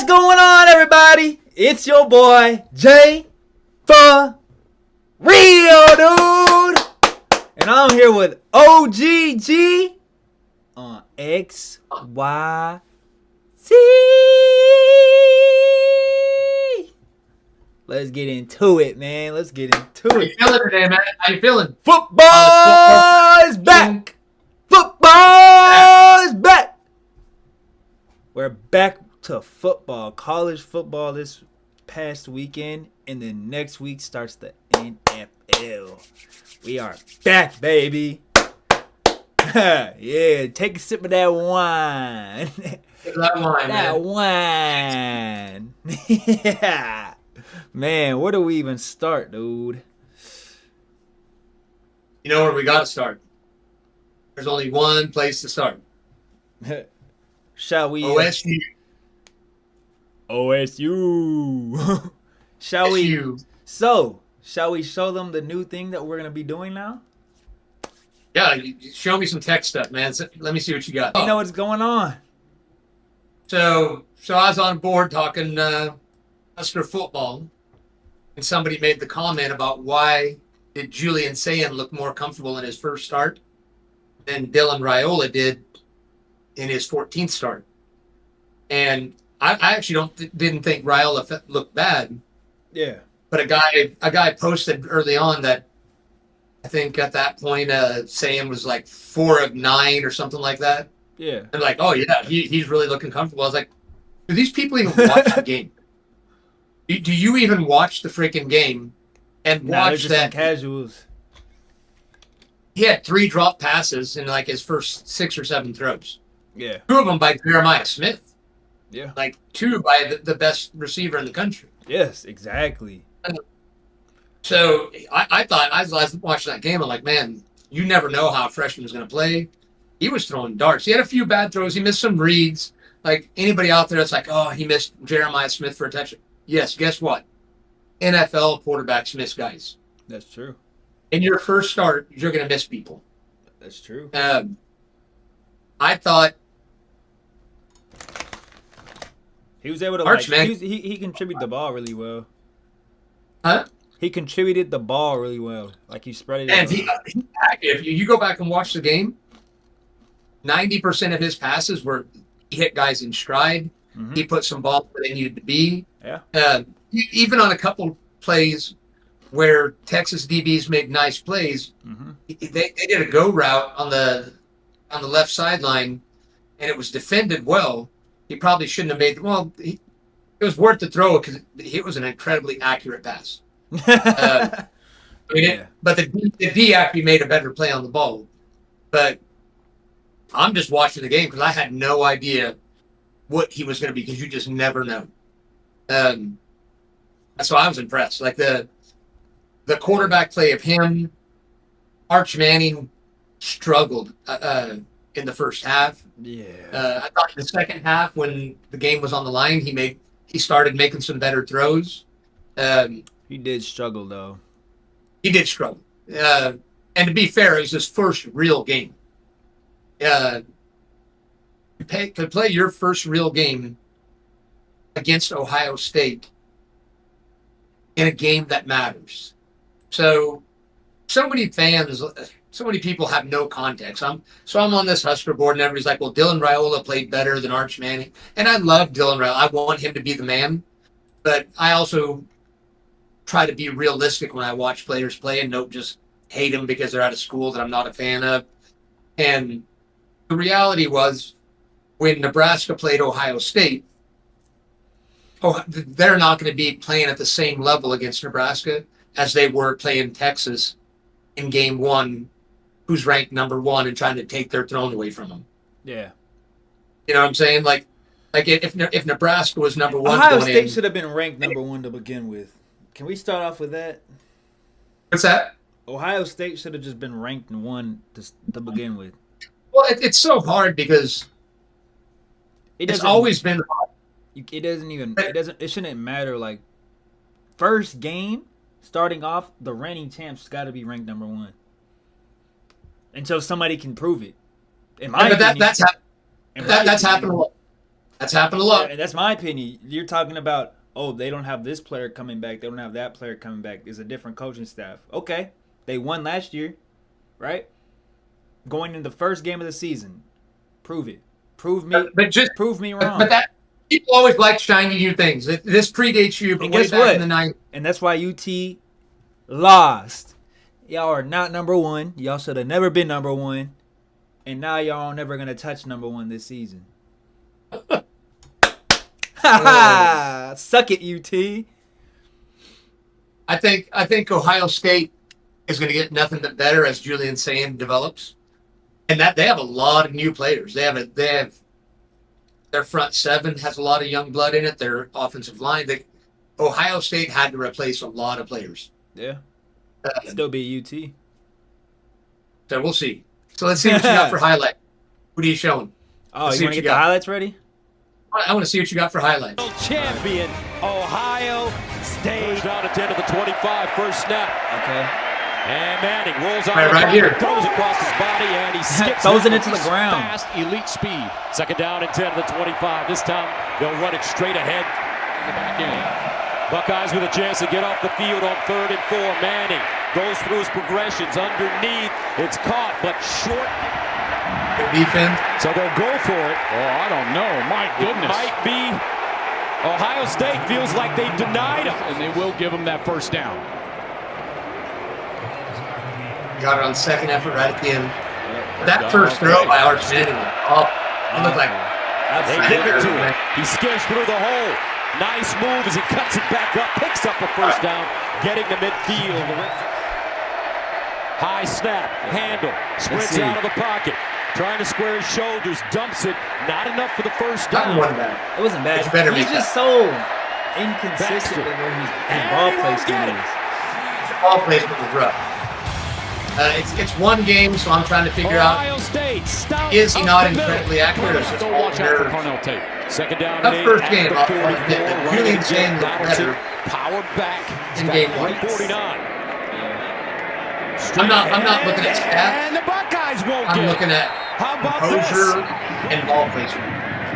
What's going on, everybody? It's your boy, Jay for Real, dude. And I'm here with OGG on XWhyZ. Let's get into it, man. Let's get into How you feeling today, man? How you feeling? Football is back. Football is back. We're back to football, college football this past weekend, and then next week starts the NFL. We are back, baby. Yeah, take a sip of that wine. That wine. Yeah. Man, where do we even start, dude? You know where we got to start? There's only one place to start. Shall we? OSU. OSU. Shall OSU. we? So, shall we show them the new thing that we're going to be doing now? Yeah, show me some tech stuff, man. Let me see what you got. You know what's going on. So I was on board talking Husker football, and somebody made the comment about why did Julian Sayin look more comfortable in his first start than Dylan Raiola did in his 14th start. And I actually didn't think Raiola looked bad. Yeah. But a guy posted early on that I think at that point Sayin was like 4 of 9 or something like that. Yeah. And like, oh yeah, he's really looking comfortable. I was like, do these people even watch the game? Do you even watch the freaking game and watch that? Casuals. He had 3 drop passes in like his first 6 or 7 throws. Yeah. 2 of them by Jeremiah Smith. Yeah. Like 2 by the best receiver in the country. Yes, exactly. So I thought, I was watching that game, I'm like, man, you never know how a freshman is going to play. He was throwing darts. He had a few bad throws. He missed some reads. Like anybody out there that's like, oh, he missed Jeremiah Smith for a touchdown. Yes, guess what? NFL quarterbacks miss guys. That's true. In your first start, you're going to miss people. That's true. I thought he was able to he contributed the ball really well. Huh? He contributed the ball really well. Like he spread it. And if you go back and watch the game, 90% of his passes were he hit guys in stride. Mm-hmm. He put some balls where they needed to be. Yeah. Even on a couple plays where Texas DBs made nice plays, mm-hmm. they did a go route on the left sideline, and it was defended well. He probably shouldn't have made. Well, it was worth the throw because it was an incredibly accurate pass. But the D actually made a better play on the ball. But I'm just watching the game because I had no idea what he was going to be because you just never know. That's why I was impressed. Like the quarterback play of him, Arch Manning struggled in the first half. Yeah. I thought in the second half when the game was on the line, he started making some better throws. He did struggle though. He did struggle. And to be fair, it was his first real game. To play your first real game against Ohio State in a game that matters. So many fans, so many people have no context. I'm on this Husker board and everybody's like, well, Dylan Raiola played better than Arch Manning. And I love Dylan Raiola. I want him to be the man. But I also try to be realistic when I watch players play and don't just hate them because they're out of school that I'm not a fan of. And the reality was when Nebraska played Ohio State, they're not going to be playing at the same level against Nebraska as they were playing Texas in game 1, who's ranked number 1 and trying to take their throne away from them. Yeah. You know what I'm saying? Like if Nebraska was number 1 Ohio going State should have been ranked number 1 to begin with. Can we start off with that? What's that? Ohio State should have just been ranked 1 to begin with. Well, it's so hard because it's always been hard. It shouldn't matter. Like, first game, starting off, the reigning champs got to be ranked number 1. Until somebody can prove it. In my opinion, that's happened a lot. That's happened a lot. And that's my opinion. You're talking about, they don't have this player coming back. They don't have that player coming back. It's a different coaching staff. Okay. They won last year, right? Going in the first game of the season. Prove it. Prove me wrong. But that people always like shiny new things. This predates you, but way back in the 90s. And that's why UT lost. Y'all are not number one. Y'all should have never been number one. And now y'all are never going to touch number one this season. Suck it, UT. I think Ohio State is going to get nothing but better as Julian Sand develops, and that they have a lot of new players. They have their front seven has a lot of young blood in it. Their offensive line. Ohio State had to replace a lot of players. Yeah, still be UT. So we'll see. So let's see what you got for highlight. What are you showing? Oh, you want to get the highlights ready? I want to see what you got for highlights. Champion Ohio State. Down at the end of the 25, first snap. Okay. And Manning rolls on right here. Goes across his body and he skips. Throws it into the ground. Fast, elite speed. Second down and 10 to the 25. This time they'll run it straight ahead in the back end. Buckeyes with a chance to get off the field on 3rd and 4. Manning goes through his progressions underneath. It's caught, but short. Good defense. So they'll go for it. Oh, I don't know. My goodness. It might be. Ohio State feels like they've denied him. And they will give him that first down. Got it on second effort right at the end. That first throw by Arch Manning. It looked like they give it to him. He skims through the hole. Nice move as he cuts it back up, picks up a first down, getting to midfield. High snap, handle, sprints out of the pocket, trying to square his shoulders, dumps it. Not enough for the first down. It wasn't bad. He's just so inconsistent with where his ball placement is. The ball placement was rough. It's one game, so I'm trying to figure out, is he not incredibly accurate or is just all nerves? Second down. That first game, I'll admit that Julian Sand looked better Power back in game 1. 49. I'm not looking at stats. And the Buckeyes won't I'm get looking at How about composure this? and ball placement.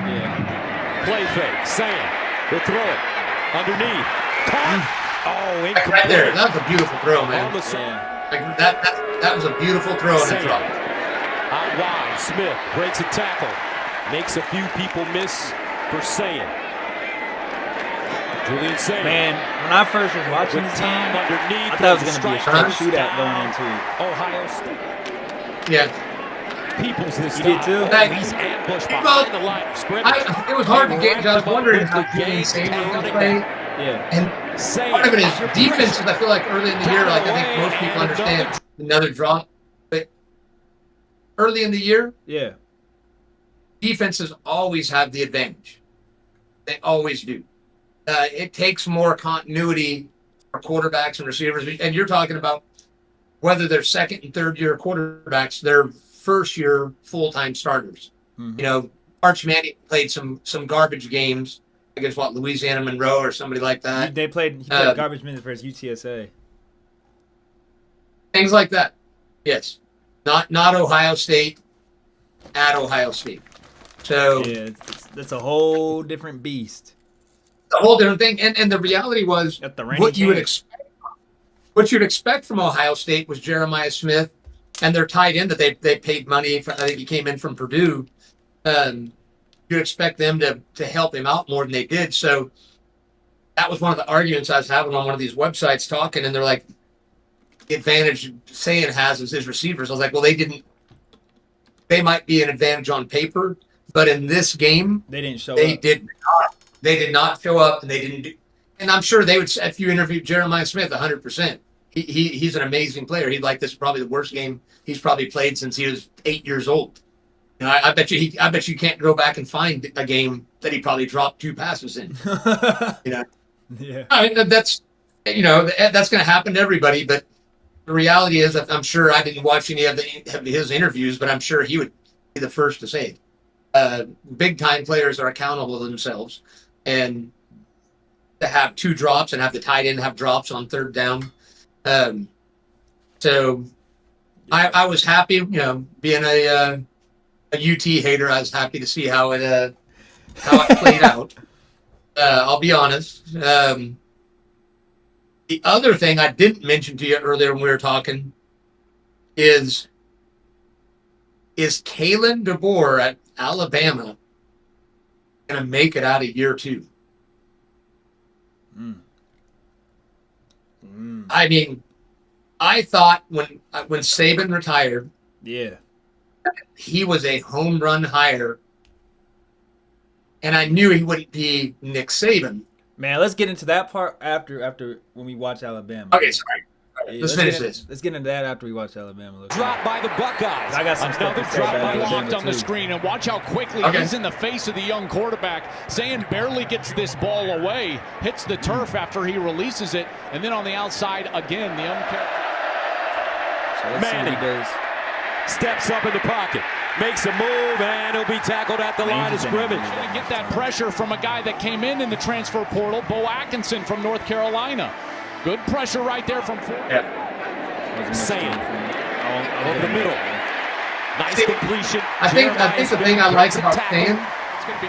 Yeah. Play fake. Sand. He'll throw it. Underneath. Caught. Oh, Like incomplete. right there, that was a beautiful throw, man. On the side. Like that was a beautiful throw and a drop. Out wide. Smith breaks a tackle. Makes a few people miss for Sand. Julian Sand. Man, when I first was watching this game, underneath. I thought it was going to be a straight shootout going into it. Ohio State. Yeah. People's this You did too? Hey, He's ambushed well, behind the line of scrimmage. It was hard to gauge. I was wondering how Julian Sand was going to play. Yeah. And part of it is defenses. I feel like early in the year, like I think most people understand, another drop. But early in the year, Yeah. defenses always have the advantage. They always do. It takes more continuity for quarterbacks and receivers. And you're talking about whether they're second and third year quarterbacks, they're first year full-time starters. Mm-hmm. You know, Arch Manning played some garbage games against Louisiana Monroe or somebody like that. He played garbage minutes for his UTSA. Things like that. Yes. Not Ohio State at Ohio State. So Yeah, that's a whole different beast. a whole different thing. And the reality was At the reigning what you would champ. expect. What you'd expect from Ohio State was Jeremiah Smith and their tight end that they paid money for. I think he came in from Purdue. You'd expect them to help him out more than they did. So that was one of the arguments I was having on one of these websites talking, and they're like, the advantage Sand has is his receivers. I was like, well, they might be an advantage on paper, but in this game, They didn't show they up. did not show up, and they didn't do. And I'm sure they would, if you interviewed Jeremiah Smith, 100%. He's an amazing player. He'd like this is probably the worst game he's probably played since he was 8 years old. You know, I bet you can't go back and find a game that he probably dropped 2 passes in. You know, Yeah. I mean, that's going to happen to everybody. But the reality is, I'm sure I didn't watch any of his interviews, but I'm sure he would be the first to say it. Big time players are accountable to themselves, and to have 2 drops and have the tight end have drops on third down. So I was happy, being a UT hater. I was happy to see how it how it played out. I'll be honest. The other thing I didn't mention to you earlier when we were talking is Kalen DeBoer at Alabama going to make it out of year 2? I mean, I thought when Saban retired, he was a home run hire, and I knew he wouldn't be Nick Saban. Man, let's get into that part after when we watch Alabama. Okay, sorry. Yeah, let's finish this. Let's get into that after we watch Alabama. Dropped by the Buckeyes. I got some stuff to say about Alabama Locked on the screen, and watch how quickly he's in the face of the young quarterback. Saban barely gets this ball away, hits the turf after he releases it, and then on the outside again, the So let's see what he does. Steps up in the pocket, makes a move, and he'll be tackled at the line of scrimmage. Going to get that pressure from a guy that came in the transfer portal, Bo Atkinson from North Carolina. Good pressure right there from four. Sam over the middle. Nice completion. I think the thing I like about Sam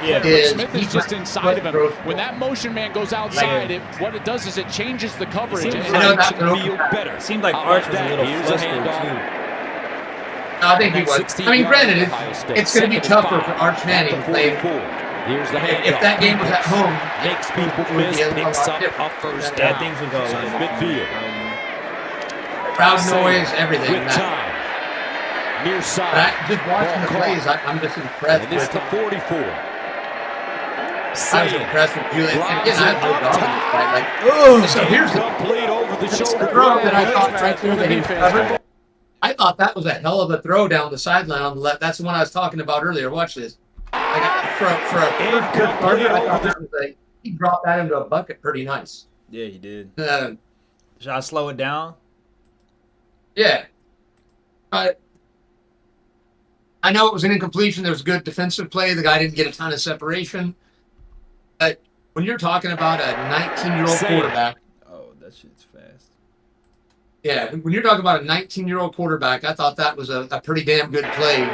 is Smith is just inside of him. When that motion man goes outside, what it does is it changes the coverage. Better. Seemed like Arch was a little flustered too. I think he was. I mean, granted, it's going to be tougher for Arch Manning to play. Here's the if that game was at home, makes people miss, picks up first down. Things would go like midfield. Crowd noise, everything. With time. Near side. But just watching the plays, I'm just impressed. And this is the 44. I was impressed with Julian. And again, I have no dog in this fight. Like, so here's the throw that I thought right there that he covered. I thought that was a hell of a throw down the sideline on the left. That's the one I was talking about earlier. Watch this. For a good partner, I thought that was he dropped that into a bucket pretty nice. Yeah, he did. Should I slow it down? Yeah. I know it was an incompletion. There was good defensive play. The guy didn't get a ton of separation. But when you're talking about a 19-year-old quarterback. Oh, that shit's fast. Yeah, when you're talking about a 19-year-old quarterback, I thought that was a pretty damn good play.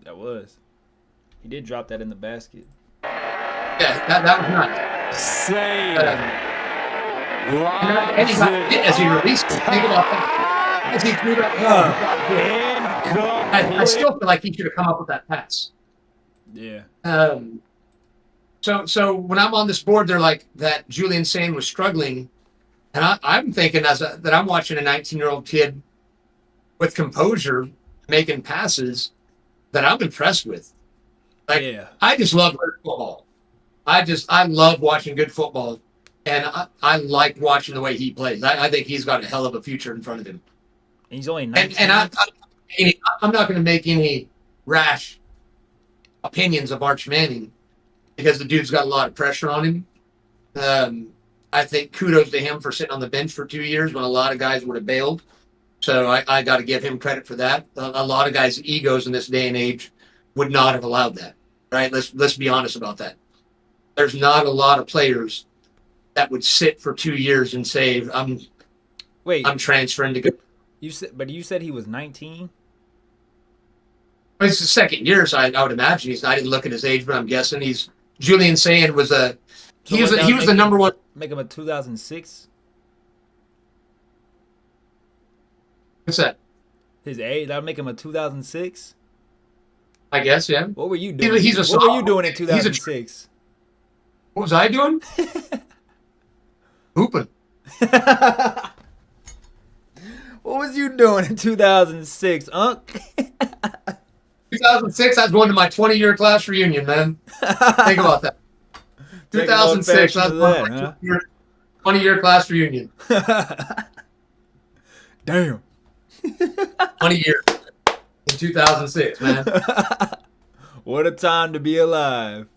That was. He did drop that in the basket. Yeah, that was nice. And as he released it, think about that. As he threw that ball, I still feel like he should have come up with that pass. Yeah. So when I'm on this board, they're like that Julian Sain was struggling, and I'm thinking that I'm watching a 19-year-old kid with composure making passes that I'm impressed with. Like, I just love good football. I love watching good football, and I like watching the way he plays. I think he's got a hell of a future in front of him. And he's only 19. And I'm not going to make any rash opinions of Arch Manning because the dude's got a lot of pressure on him. I think kudos to him for sitting on the bench for 2 years when a lot of guys would have bailed. So I got to give him credit for that. A lot of guys' egos in this day and age would not have allowed that. Right? Let's be honest about that. There's not a lot of players that would sit for 2 years and say, I'm transferring to go. You said he was 19? It's the second year, so I would imagine I didn't look at his age, but I'm guessing Julian Sain was he was the number one. Make him a 2006? What's that? His age? That would make him a 2006? I guess, yeah. What were you doing? What were you doing in 2006? What was I doing? Hooping. What was you doing in 2006, Unc? 2006, I was going to my 20-year class reunion, man. Think about that. 2006, I was going to my 20-year class reunion. Damn. 20 years in 2006, man. What a time to be alive.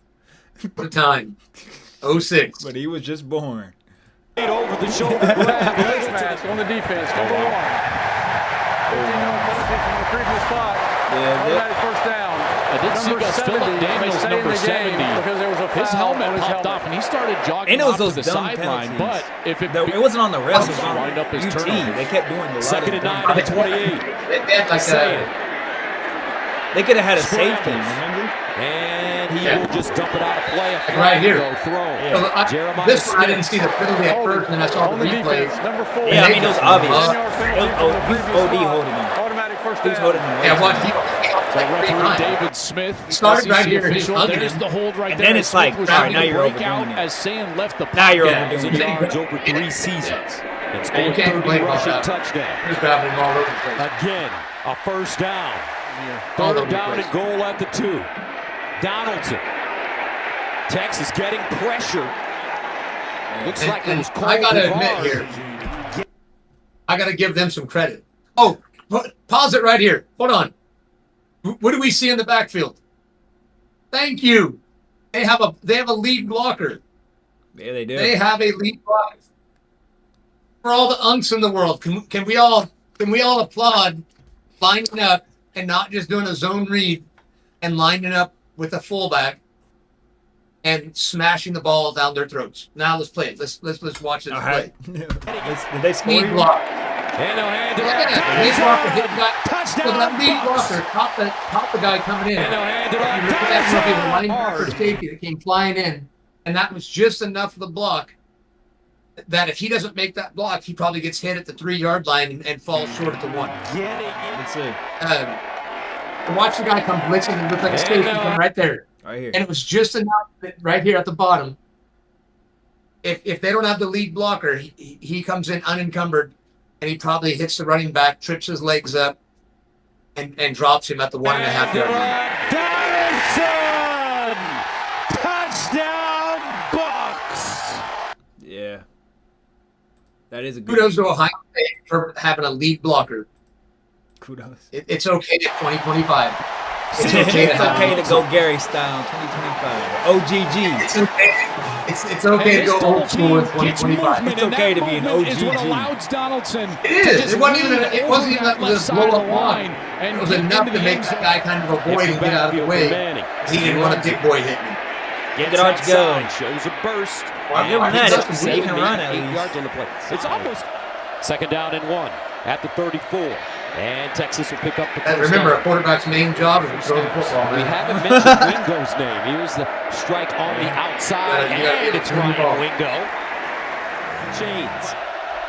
What a time. 06. But he was just born. Over the shoulder grab. Face mask on the defense. Number one. 15-yard penalty from the previous spot. Automatic first down. I did see Gus Philip Daniels, number 70. Because there was a his helmet popped off, and he started jogging off to the sideline. But if it wasn't on the refs, it was on wind up his UT. turnover. They kept doing the Second and 9 at the 28. They could have had a safety, remember? And he will just dump it out of play. Right here. Throw. Yeah. So this one I didn't see the penalty at first, and I saw the replay. Number 4. Yeah, I mean, it was obvious. He's OD holding him. Automatic first He's down. holding him. Yeah, what? So referee David Smith. He started right SEC here. He's official. hugging There's him. the hold right And there. then it's Smith like, was all right, trying now to you're break out overdoing it. as Sand left the Now you're pocket. overdoing it. yards over 3 seasons. And scored can't 30 complain about rushing that. touchdowns. He's grabbing him all over the place. Again, a first down. All over Third the down place. and goal at the 2. Donaldson. Texas getting pressure. Looks like it was called. I gotta the admit VAR. here, I gotta give them some credit. Oh, pause it right here. Hold on. What do we see in the backfield? Thank you. They have a lead blocker. Yeah, they do. They have a lead blocker. For all the unks in the world, can we all applaud lining up and not just doing a zone read and lining up with a fullback and smashing the ball down their throats? Now let's play it. Let's watch this All play. right. Did they score Lead you? block. And no hand to Yeah, lead blocker hit that. Touchdown, So that lead Bucks. blocker caught the guy coming in. And no hand to You look at that movie, the linebacker hard. safety that came flying in, and that was just enough of the block that if he doesn't make that block, he probably gets hit at the 3-yard line and falls short at the 1. Let's see. Watch the guy come blitzing and look like a safety come right there. Right here. And it was just enough that right here at the bottom. If they don't have the lead blocker, he comes in unencumbered, and he probably hits the running back, trips his legs up, and drops him at the 1.5-yard line. Donaldson! Touchdown, Bucks! Yeah. That is a good Kudos to Ohio State for having a lead blocker. kudos. It's okay at 2025. It's It's okay to have okay to go Gary style 2025. OGG. It's okay. It's okay to go old school in 2025. It's okay to be an OGG. Is what allows Donaldson It is. to just It wasn't even. lean It wasn't even over that that was a left blow side of up the line. and It was get enough into to the make end that zone. guy kind of avoid and get out of the way. He didn't want a big boy hit me. Gets Get Arch go. outside, shows a burst. Well, give him And that. Justin He can Williams run made at 8 least. yards on the play. It's almost 2nd down and 1 at the 34. And Texas will pick up the And first remember, down. a quarterback's main job is to throw the football. We Man. haven't mentioned Wingo's name. Here's the strike on the outside, You gotta and get it's the ball. Ryan Wingo. Chains.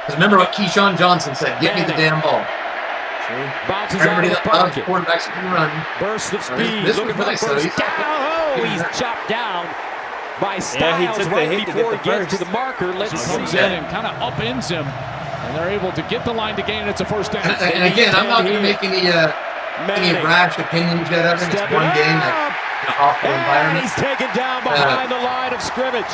'Cause remember what Keyshawn Johnson said: "Get me the damn ball." Bounces out Everybody of the that loves pocket. quarterbacks that can run. Burst of This speed. was Looking for the nice, though. first down. Oh, he's chopped down by Styles took the right hit to before get he the gets to first. the marker. Let's He see comes in that. and kind of upends him, and they're able to get the line to gain. It's a first down. And again, I'm not going to make any Manning rash opinions yet of it. It's stepping one game, up. in an awful And environment. he's taken down behind the line of scrimmage.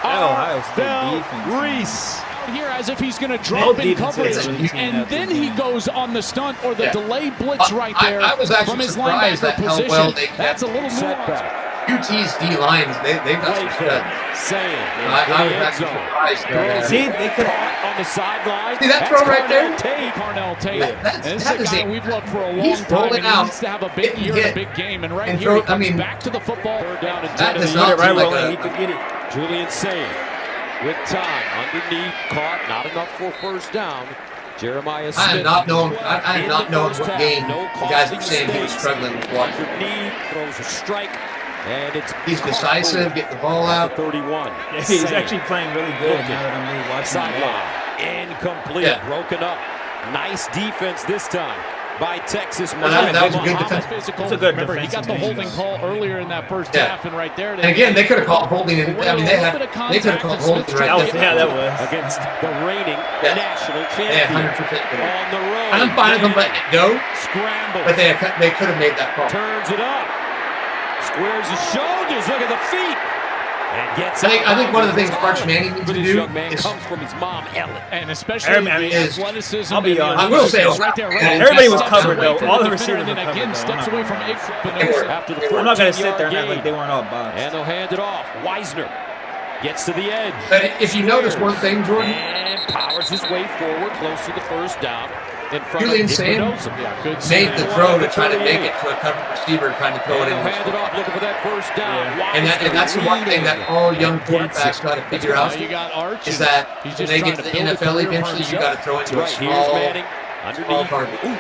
Ohio State Ardell defense. Reese. Out here as if he's going to Both drop in defenses coverage, are really teaming and up then this he game. goes on the stunt or the Yeah. delay blitz right there I was actually from his surprised linebacker at how position. well they kept That's a little more. Setback. UT's D lines, they've got some Wait for studs. Saying. I was actually surprised. See, they could On the sideline. See that throw right there? Carnell Tate. And this that is is a guy a- we've looked for a long he's time, rolling and he out, needs to have a big hitting year and a hit, big game. And right and here, throw- he comes I mean, back to the football. Third down and that 10 does of the not Get it right seem like rolling. a- He could get it. Julian Saying with time underneath, caught, not enough for first down. Jeremiah Smith. I am not knowing. I am in not the knowing first what half. game No the guys costly are saying he was mistakes. struggling with what. Underneath, throws a strike, and it's He's decisive, get the ball at out. the 31. Yeah, he's Saying. actually playing really good now that I'm really watching him. Sideline. Incomplete. Yeah. Broken up. Nice defense this time by Texas. that was a good defense. Physical. It's a good Remember, he got the defensive holding game. call earlier in that first Yeah. half, and right there. And again, they could have called holding. And I mean, they could have called holding right That was, there. yeah, that was. Against the reigning Yeah. national They had champion 100% good. on the road. I'm fine with them letting it go, Scramble. but they could have made that call. Turns it up. Squares his shoulders. Look at the feet. And gets I think out. one of the things Arch Manning needs But to this do young man is comes from his mom, Ellen. And especially I mean, the is- athleticism. I'll be and the honest. I will say, right there, right there. everybody was Steps covered, away though. from All the defender, receivers and then were again covered, steps though. away from Igbenogany. After the I'm not going to sit 14-yard there and act gain. like they weren't all boxed. And they'll hand it off. Wisner gets to the edge. But if you notice one thing, Jordan, And powers his way forward close to the first down in front Julian of Sand Igbenogany. Yeah, good made the save. throw to try to make it to a covered receiver, trying to throw it And in. they'll hand it off looking for that first down. And that's the one thing that all young quarterbacks got to figure Now out you got Arch, is and that he's when just they trying get to the build a NFL career for eventually, you himself. got to throw it into a Right, here's small Manning small underneath. target. Ooh,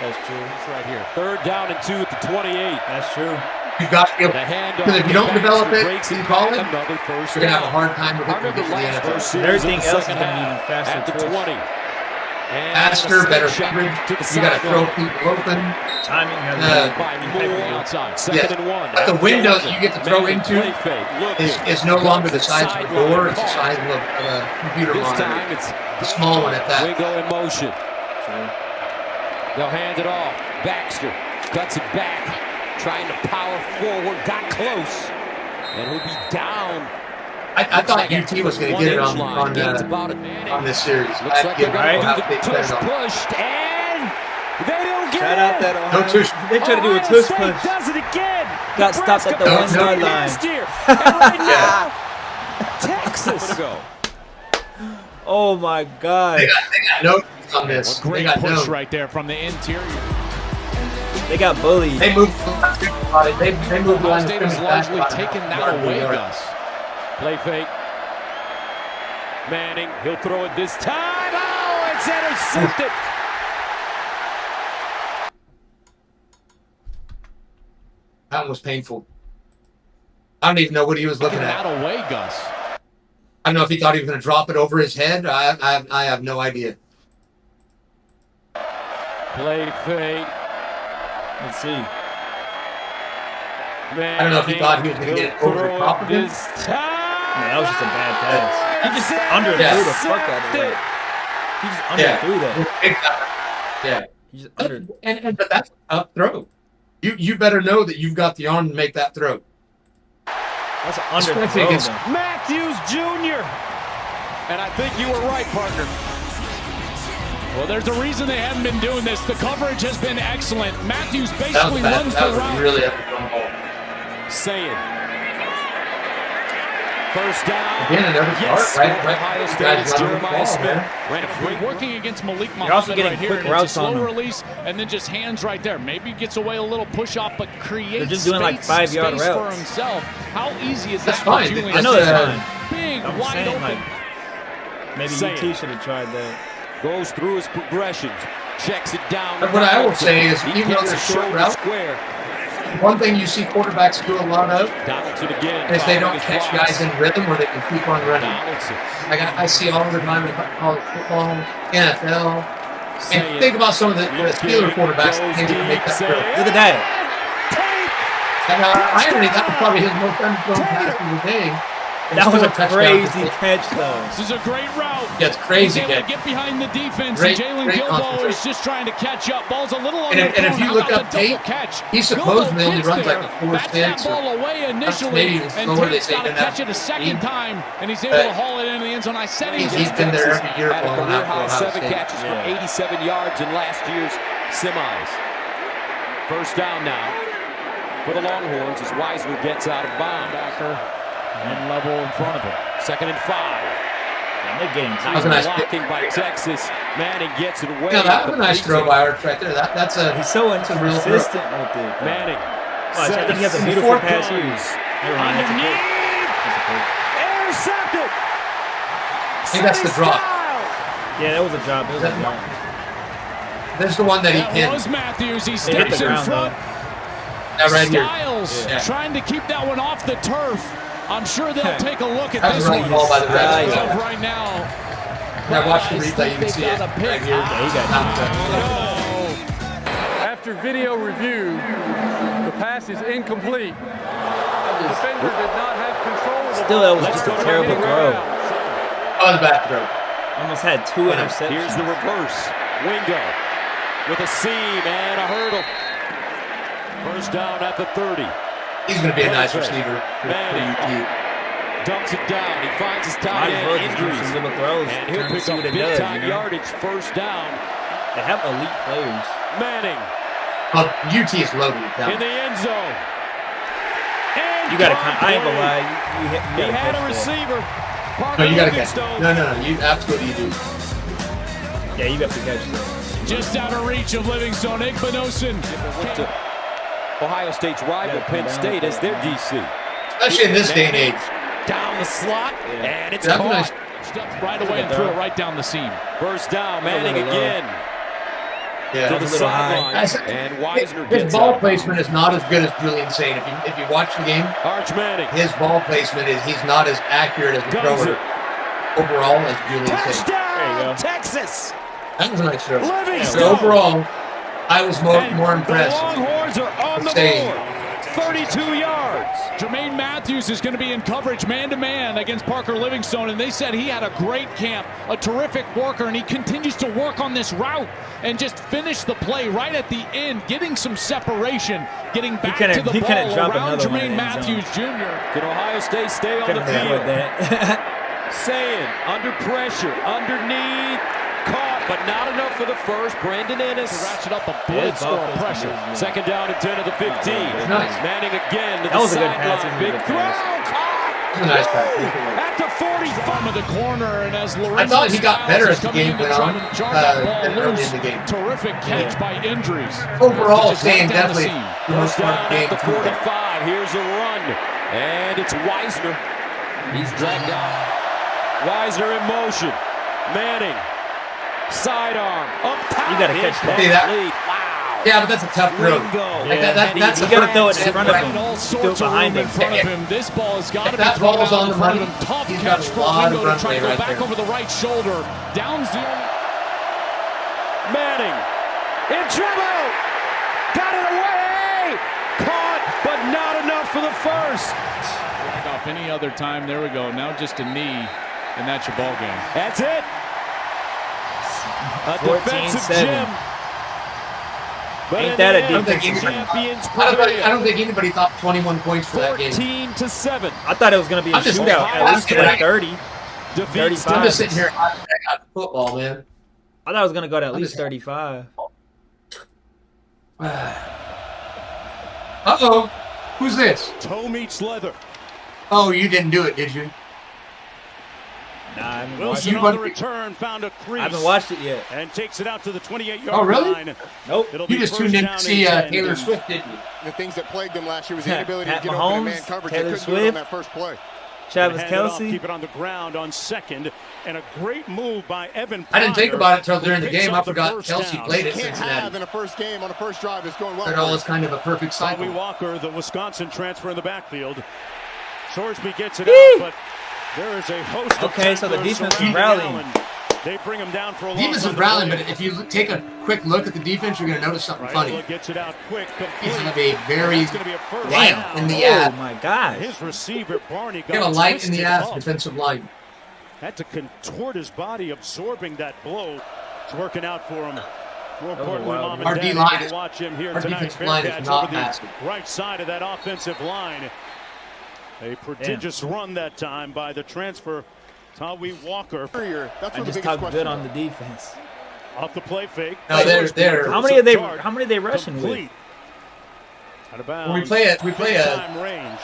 That's true. It's right here. 3rd down and 2 at the 28. That's true. You've got to be able The handoff. because if you don't develop it breaks in college, another first you're going to have a down. hard time with it I when you remember get to the last NFL. Everything else is going gonna be even faster at the twitch. 20. And Faster, a better slingshot coverage. to the You got to throw sideline. people open. Timing has By been more impeccable. Outside. 2nd and 1. But the window that you get to throw into Play fake. Look, is no longer the size of the door. It's the Sideline. size of a computer This monitor. time it's The small one at that. Wingo in motion. True. They'll hand it off. Baxter cuts it back, trying to power forward. Got close, and he'll be down. I thought UT was going to get it on this series. Looks like they're going Ohio to do State the better tush on. pushed, and they don't get Shout it. out that Ohio. No tush. They tried to do a Ohio tush State push. does it again. Got stopped at the No, 1 no. yard line. Last year. And right now, Yeah. Texas. Go. Oh my God. They got notes on this. They Great got push notes. right there from the interior. They got bullied. They moved. They moved the Ohio line State of has scrimmage back largely about taken half that yard per away, yard. Gus. Play fake. Manning, he'll throw it this time. Oh, it's intercepted. That one was painful. I don't even know what he was looking Taking at. that away, Gus. I don't know if he thought he was going to drop it over his head. I have no idea. Play fake. Let's see. Manning, I don't know if he thought he was going to get it over the top of him. this time. Man, that was just a bad pass. He just underthrew Yeah. the fuck out of it. He just underthrew that. Yeah. He just under. But that's a tough throw. You better know that you've got the arm to make that throw. That's an Especially underthrow. against- though. Matthews Jr. And I think you were right, partner. Well, there's a reason they haven't been doing this. The coverage has been excellent. Matthews That was basically bad. runs That the was route. really epic on the ball. Saying. First down. Again, another Yes, start, right? Ohio You State, guys it's run the Jeremiah ball, Smith. man. Ran a We're quick working against Malik also Muhammad getting right here, quick and it's a routes on slow them. release, and then just hands right there. Maybe gets away a little push-off, but creates They're just doing like space 5-yard for routes. himself. How easy is That's that for fine. Julian? I know That's, that's fine. Big, I'm wide saying open. like maybe Saying. UT should have tried that. Goes through his progressions. Checks it down. But what I will say is, He even though gets they're a short shoulder route, square. one thing you see quarterbacks do a lot of Donaldson again. is they don't following his catch blocks. guys in rhythm where they can keep on running. Donaldson. Like I see all the time in college football, NFL. And think about some of the Steeler quarterbacks that came to make that throw. Look at that. And irony, that was probably his most unthrown pass of the day. And That was still a touchdown. crazy catch though. This is a great route. Yeah, it's crazy He's able to catch. get behind the defense. Great- and Jalen great Gilbo is concentration. just trying to catch up. Ball's a little And if underthrown. you How look about up the double tape, catch? he supposedly Gilbo only gets runs like there, a 4.6 bats that or ball away initially, maybe even and slower. They Tate's say got to than catch that. it a second time, and he's able But to haul it into the end zone. I said He's just been there Texas every year had a balling career out for high Ohio 7 State. catches for Yeah. 87 yards in last year's semis. First down now for the Longhorns as Weisner gets out of bounds. Backer and level in front of him. 2nd and 5. And they're getting That was a nice blocking by Texas. Manning gets it away. Yeah, that was a nice throw by Arch right there. That's a He's so a real throw. inconsistent with it. bro. Manning. Watch, I think he has a It's beautiful fourth pass down. here. Never mind, that's a pick. That's a pick. Intercepted. I think that's the drop. Yeah, that was a drop. It was a drop. There's the one that he That pinned. was Matthews. He hit steps the in ground, front. That right here. Styles Yeah. trying to keep that one off the turf. I'm sure they'll take a look at That was this a right one. ball by the Yeah, Reds. yeah. As of right now, Now watch the replay. You can see it right here. Yeah, he got After video review, the pass is incomplete. The defender did not have control of the Still, ball. that was just a terrible throw. That was a bad throw. Almost had 2 interceptions. Here's the reverse. Wingo with a seam and a hurdle. First down at the 30. He's going to be a nice receiver for Manning UT. dumps it down. He finds his tight Might as well end just do injuries. some little throws. And he'll Turn to pick see up what it big does, time you know? yardage. First down. They have elite players. Manning Well, UT is loaded in down. the end zone. And You gotta. caught I ain't gonna play. lie. You He gotta had catch a that. receiver. No, you got to catch. Livingstone. No. You absolutely do. Yeah, you got to catch that. just out of reach of Livingstone. Igbinosun. Went to Ohio State's rival, Yeah, Penn down State, with as that. their DC. Especially in this day and age. Down the slot, Yeah. and it's That's a caught. nice. Stepped right away and threw it right down the seam. First down, That's a Manning little low. again. Yeah. That was a little high. And Wisner His gets ball out. placement is not as good as Julian Sane. If you watch the game, Arch Manning. his ball placement he's not as accurate as a Guns thrower it. overall as Julian Sane. Touchdown, There you go. Texas. That was a nice throw. Livingston. But overall, I was more impressed. The Longhorns are on the Sane. board. 32 yards. Jermaine Matthews is going to be in coverage man-to-man against Parker Livingstone, and they said he had a great camp, a terrific worker, and he continues to work on this route and just finish the play right at the end, getting some separation, getting back to the ball around Jermaine Matthews Jr. Can Ohio State stay on the Couldn't have field? with that. Saying under pressure, underneath, caught, but not enough for the first. Brandon Ennis To ratchet up a blitz ball or a placement pressure. is- Second down and 10 of the 15. Nice. Manning again to That the was a good pass. sideline. It was a Big good throw, pass. caught. It was a nice pass. At the 45. Bottom of the corner, and as Lorenzo I thought he got better as the Styles is game coming went in on, to try to jar that ball than early loose. in the game. Terrific catch by injuries. Overall, Just went Sane down the definitely seam. the most First down fun game. at the 45. Here's a run. And it's Wisner. He's dragged out. Wisner in motion. Manning. Sidearm. Up top. You gotta catch that. See that? Wow. Yeah, but that's a tough throw. Ringo. Like Yeah, that's you a gotta throw it in prime front of example. him. All Throw sorts of behind room in him. front of him. This ball has got to If be that thrown ball's out on in the front of money, him. Tough he's got catch a for lot of Ringo to try runway to go right back there. over the right shoulder. Downs the Manning. In trouble. Got it away. Caught, but not enough for the first. flag off any other time. There we go. Now just a knee, and that's your ball game. That's it. A defensive 14-7. gem. But Ain't in that the a end, defensive gem? champions I don't think anybody thought 21 points for that game. 14-7. I thought it was going to be a I'm just- shootout, at least to like 30. Defeats 35. I'm just sitting here at football, man. I thought it was going to go to at I'm least just- 35. Uh-oh. Who's this? Toe meets leather. Oh, you didn't do it, did you? Nah, I haven't watched Wilson it. on the return found a crease. I haven't watched it yet. And takes it out to the 28-yard Oh, really? line. Nope. It'll You be just first tuned in down to see and 10. Taylor Swift, didn't you? The things that plagued them last year was the inability to Pat get open in man Mahomes, coverage. Taylor They couldn't do it on Swift. that first play. Travis Hand it off, Kelce. keep it on the ground on second, and a great move by Evan. I didn't think Pryor, about it until who during the picks game. up I the forgot first Kelsey down. played at Can't have Cincinnati. in a first game on a first drive. It's going well. It all is kind of a perfect Tommy cycle. Walker, the Wisconsin transfer in the backfield. Sorsby gets it Yee! out, but there is a host of Okay, so the tacklers defense is surrounding rallying. Allen. They bring him down for a Defense is loss on the rallying, play. but if you take a quick look at the defense, you're going to notice something funny. Raiola gets it out quick, He's complete. going to be very It's going to be a first damn down. in the Oh, ass. my gosh. His receiver, Barney, got Get a light in the twisted ass, up. defensive line. Had to contort his body, absorbing that blow. It's working out for him. More importantly, wild. mom and Our dad D-line able to watch him here our tonight. defensive line is Bearcats not over the massive. right side of that offensive line. A prodigious run that time by the transfer, Tommy Walker. That's I where the just biggest talked question good on is. the defense. Off the play fake. No, they're How many are they rushing Complete. with? Out of bounds. we play a Time range.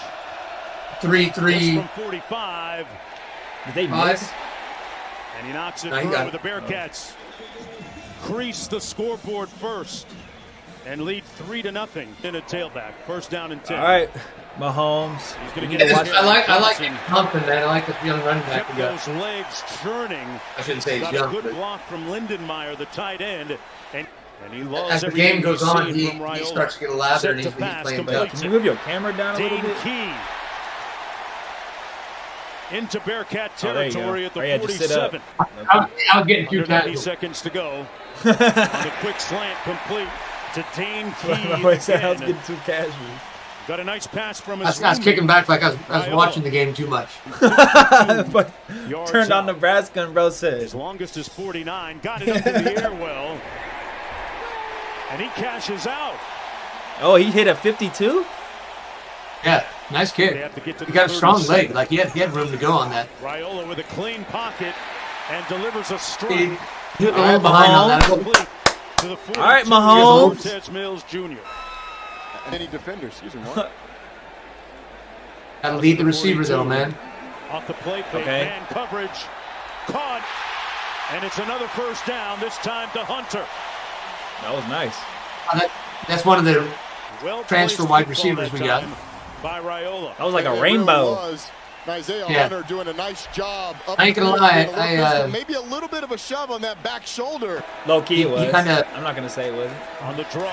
3-3. Just from 45. Did they Five. miss? And he knocks it No, he through got with the it. Bearcats. Crease the scoreboard first and lead 3-0 in a tailback. First down and 10. All right, Mahomes. He's We gonna need get to it. watch. I like him pumping, man. I like the young running back Kept we got. those legs churning. I shouldn't say he's Got a young, good but block from Lindenmeyer, the tight end. And he loves as the everything game goes he's on, seen he from Raiola. starts to get a lather Set and he's to pass, playing complete. better. Can you move your camera down a little Dean bit? Key into Bearcat Oh, there you territory go. at the Oh, yeah, just sit up. 47. I was getting too Under 90 tired. seconds to go. On the quick slant complete to Dane Key. I was again. getting too casual. Got a nice pass from I his was kicking back like I was Raiola. watching the game too much. But Yards turned on out. Nebraska and bro His said, longest is 49. Got it up in the air well. And he cashes out. "Oh, he hit a 52." Yeah, nice They kick. have to get to He the got a strong 37. leg. Like he had room to go on that. Raiola with a clean pocket and delivers a He strike. hit a All little right, behind on that. Complete to the 42 All right, years Mahomes. old Cortez Mills Jr. Any defenders, excuse me, what? Gotta lead the receiver though, man. Off the play fake, Okay. man coverage, caught, and it's another first down. This time to Hunter. That was nice. That's one of the Well transfer placed wide football receivers that we got. time by Raiola. That was like It a really rainbow. was Isaiah Yeah. Hunter doing a nice job. I ain't gonna lie, maybe a little bit of a shove on that back shoulder. Low key it was. kinda- I'm not gonna say it was. On the draw,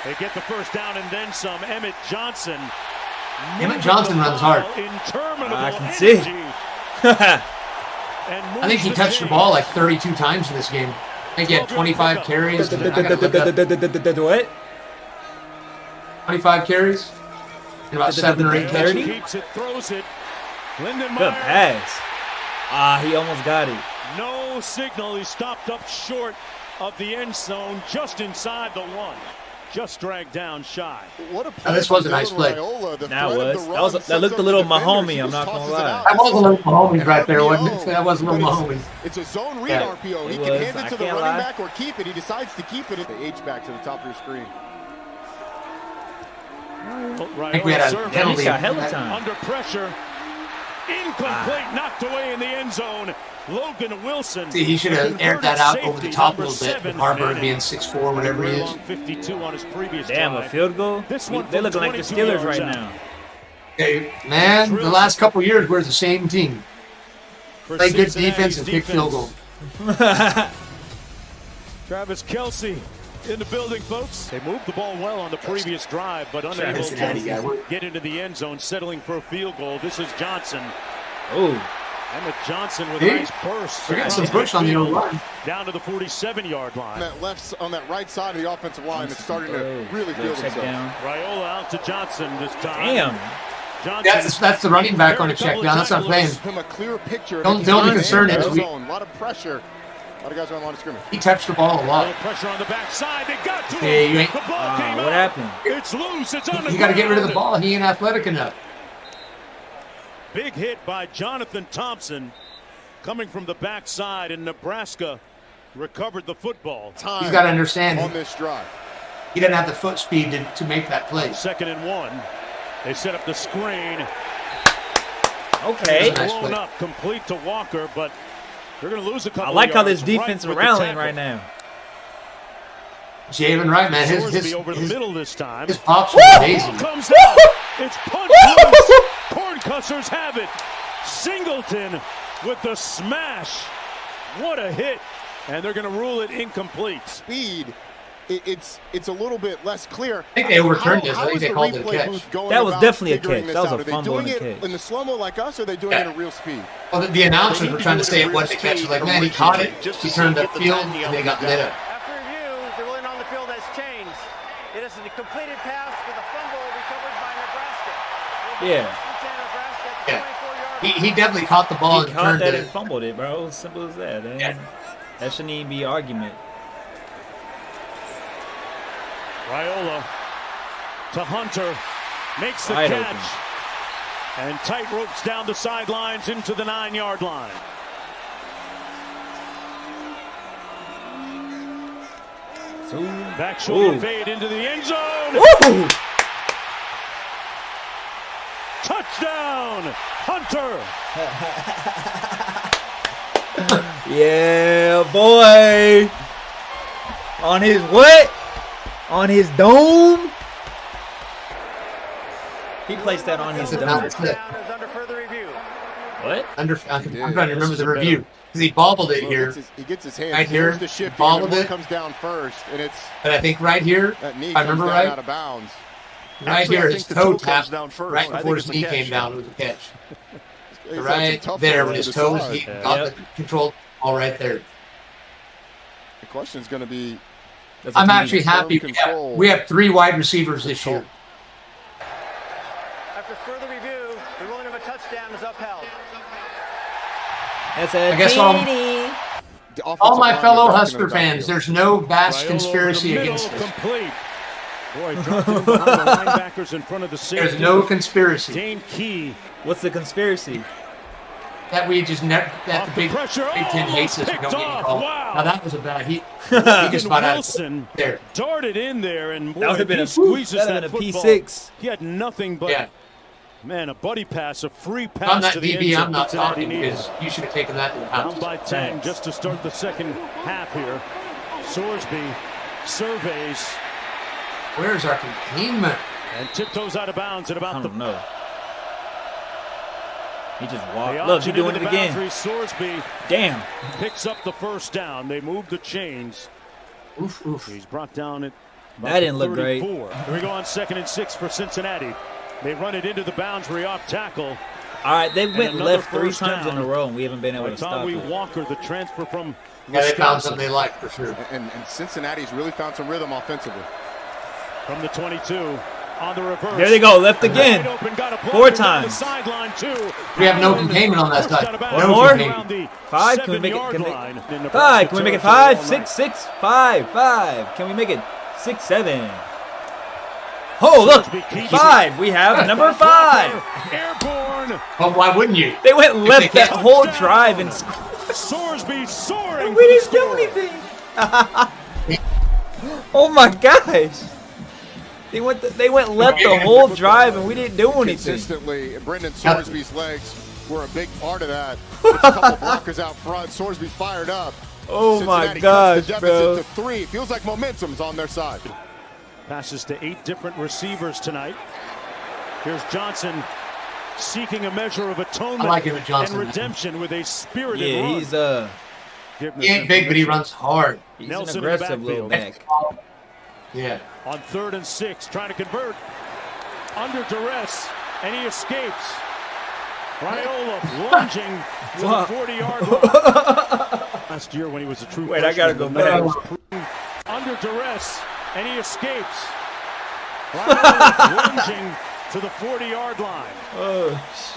they get the first down and then some. Emmett Johnson. Emmett Johnson runs hard. Interminable I can see. energy. I think he touched the ball like 32 times in this game. I think he had 25 carries. I gotta look up. What? 25 carries and about 7 or 8 catches. Keeps it, throws it. Lyndon Good Myers. pass. Ah, he almost got it. No signal. He stopped up short of the end zone, just inside the 1. Just dragged down shy. What a Now, play this was a from nice Dylan play. Raiola. The That threat of was. the That run was. sets That looked up a little the defenders. Mahomey. He I'm just not tosses gonna it lie. out. That was a little Mahomes right there, wasn't it? RPO, That was a little but Mahomes. It's a zone read Yeah. RPO. He It can was. hand it I to the can't running lie. back or keep it. He decides to keep it. The H-back to the top of your screen. I think we had a penalty. He got hella time. Under pressure. Incomplete. Knocked away in the end zone. Logan Wilson. See, he should have aired that out over the top a little bit. With Harburg being 6'4", whatever he is. 52 on his previous Damn, a drive. field goal. This one They from looking like the 22 Steelers yards right out. now. Hey, man, the last couple years we're the same team. For Play good Cincinnati's defense and kick field defense. goal. Travis Kelce in the building, folks. They moved the ball well on the previous drive, but unable Cincinnati guy. to get into the end zone, settling for a field goal. This is Johnson. Ooh. Emmett Johnson with Hey, a nice burst. We're getting some push on the old line. Down to the 47-yard line. On that right side of the offensive line, it's starting to really feel Check themselves. down. Raiola out to Johnson this time. Damn. Johnson. That's the running back on a check down. That's what I'm saying. Him a clear picture. The only concern is a lot of pressure. A lot of guys are on the line of scrimmage. he touched the ball a A lot. little pressure on the backside. They got to Hey, him. you ain't- The ball came What out. happened? It's loose. It's on the You got to get rid of the ground. ball. He ain't athletic enough. Big hit by Jonathan Thompson coming from the backside, and Nebraska recovered the football. Time He's got to understand on this drive. he doesn't have the foot speed to make that play. 2nd and 1. They set up the screen. Okay. Nice Blown play. up, complete to Walker, but they're going to lose a couple. I like of how yards this defense is right with the rallying tackle. right now. Jalen Wright, man, Sorsby over the middle this time. his pops are amazing. Comes out. It's punched loose. Corncutters have it. Singleton with the smash. What a hit. And they're going to rule it incomplete. Speed, it's a little bit less clear. I think they overturned this. I How think is they the called it a replay catch. booth going That was about definitely a figuring catch. this That was out? a Are they fumble doing and a it catch. in the slow-mo like us, or are they doing it at real speed? Well, the announcers were trying to say it wasn't a catch. Like, man, he caught it. He turned the field, and they got lit up. After review, the ruling on the field has changed. It is a completed pass with a fumble recovered by Nebraska. Yeah. Nebraska at the Yeah. 24-yard He definitely caught the ball He and caught turned that it. and fumbled it, bro. Simple as that. Man. Yeah. That shouldn't even be argument. Raiola to Hunter. Makes the Wide catch. open. And tight ropes down the sidelines into the 9-yard line. So, Back shoulder Ooh. fade into the end zone. Woo! Touchdown, Hunter. Yeah, boy. On his what? On his dome? He placed that on his That's a dome. nice play. down is under further review. What? I'm trying to remember the review because he bobbled it here, He gets his hands. Right here, Here's the shift. bobbled One it. comes down first, and it's but I think right here, that knee if I comes remember down right, out of bounds. right Actually, here I his think the toe toe comes tapped down first. right I before think his it's a knee catch. came down. It was a catch. It's a Right tough there one with to his toes, decide. he got the control all right there. The question is going to be, That's a I'm TD. actually happy we have 3 wide receivers this year. After further review, the ruling of a touchdown is upheld. That's a I guess all- TD. the All offensive my line fellow back Husker into the fans, backfield. there's no vast Raiola conspiracy over the against middle, this. complete. Boy, dropped in behind the linebackers in front of the safety. There's no conspiracy Dane Key. What's the conspiracy? that we just never that Off the the Big pressure. Ten hates us and Picked don't get off. called. Wow. Now that was a bad. He just about out Wilson there. darted in there, and boy, That would have been he a squeezes that'd that have been a football. P6. He had nothing but Yeah, man, a buddy pass, a free I'm pass not to the DB. end I'm not zone. talking because you should have taken that into Down account. by 10 Thanks. just to start the second half here. Sorsby surveys Where's our containment? and tiptoes out of bounds at I about the don't know. He just walked. Look, he's doing it again. Sorsby Damn. picks up the first down. They moved the chains. Oof, oof. He's brought down at That didn't look great. Here we go on 2nd and 6 for Cincinnati. They run it into the boundary off tackle. All right, they went another left 3 first times down. in a row, and we haven't been able to stop Tommy it. Walker, the transfer from Yeah, they found Wisconsin. something they like for sure. And Cincinnati's really found some rhythm offensively. From the 22 on the reverse. There they go, left again. 4 times. We have no containment on that side. One No more? containment. 5? Can we make it? 5? Can we make it 5? 6? 6? 5? 5? Can we make it 6? 7? Oh, look! 5. We have number 5. Airborne. Well, why wouldn't you? They went left that can't- whole drive and scored. Sorsby soaring. We didn't do anything. Oh my gosh! They went left the whole drive and we didn't do anything. Consistently, Brendan Sorsby's legs were a big part of that. There's a couple blockers out front. Sorsby fired up. Oh my Cincinnati gosh, cuts the bro! deficit to 3. Feels like momentum's on their side. Passes to 8 different receivers tonight. Here's Johnson seeking a measure of atonement I like him with Johnson, and man. redemption with a spirited Yeah, run. he's He ain't big, but he runs hard. he's Nelson an in the aggressive little backfield. back. Yeah. On 3rd and 6, trying to convert. Under duress, and he escapes. Raiola lunging to the 40-yard line. Last year when he was a true Wait, I gotta go freshman, back. under duress, and he escapes. Raiola lunging to the 40-yard line. Oh,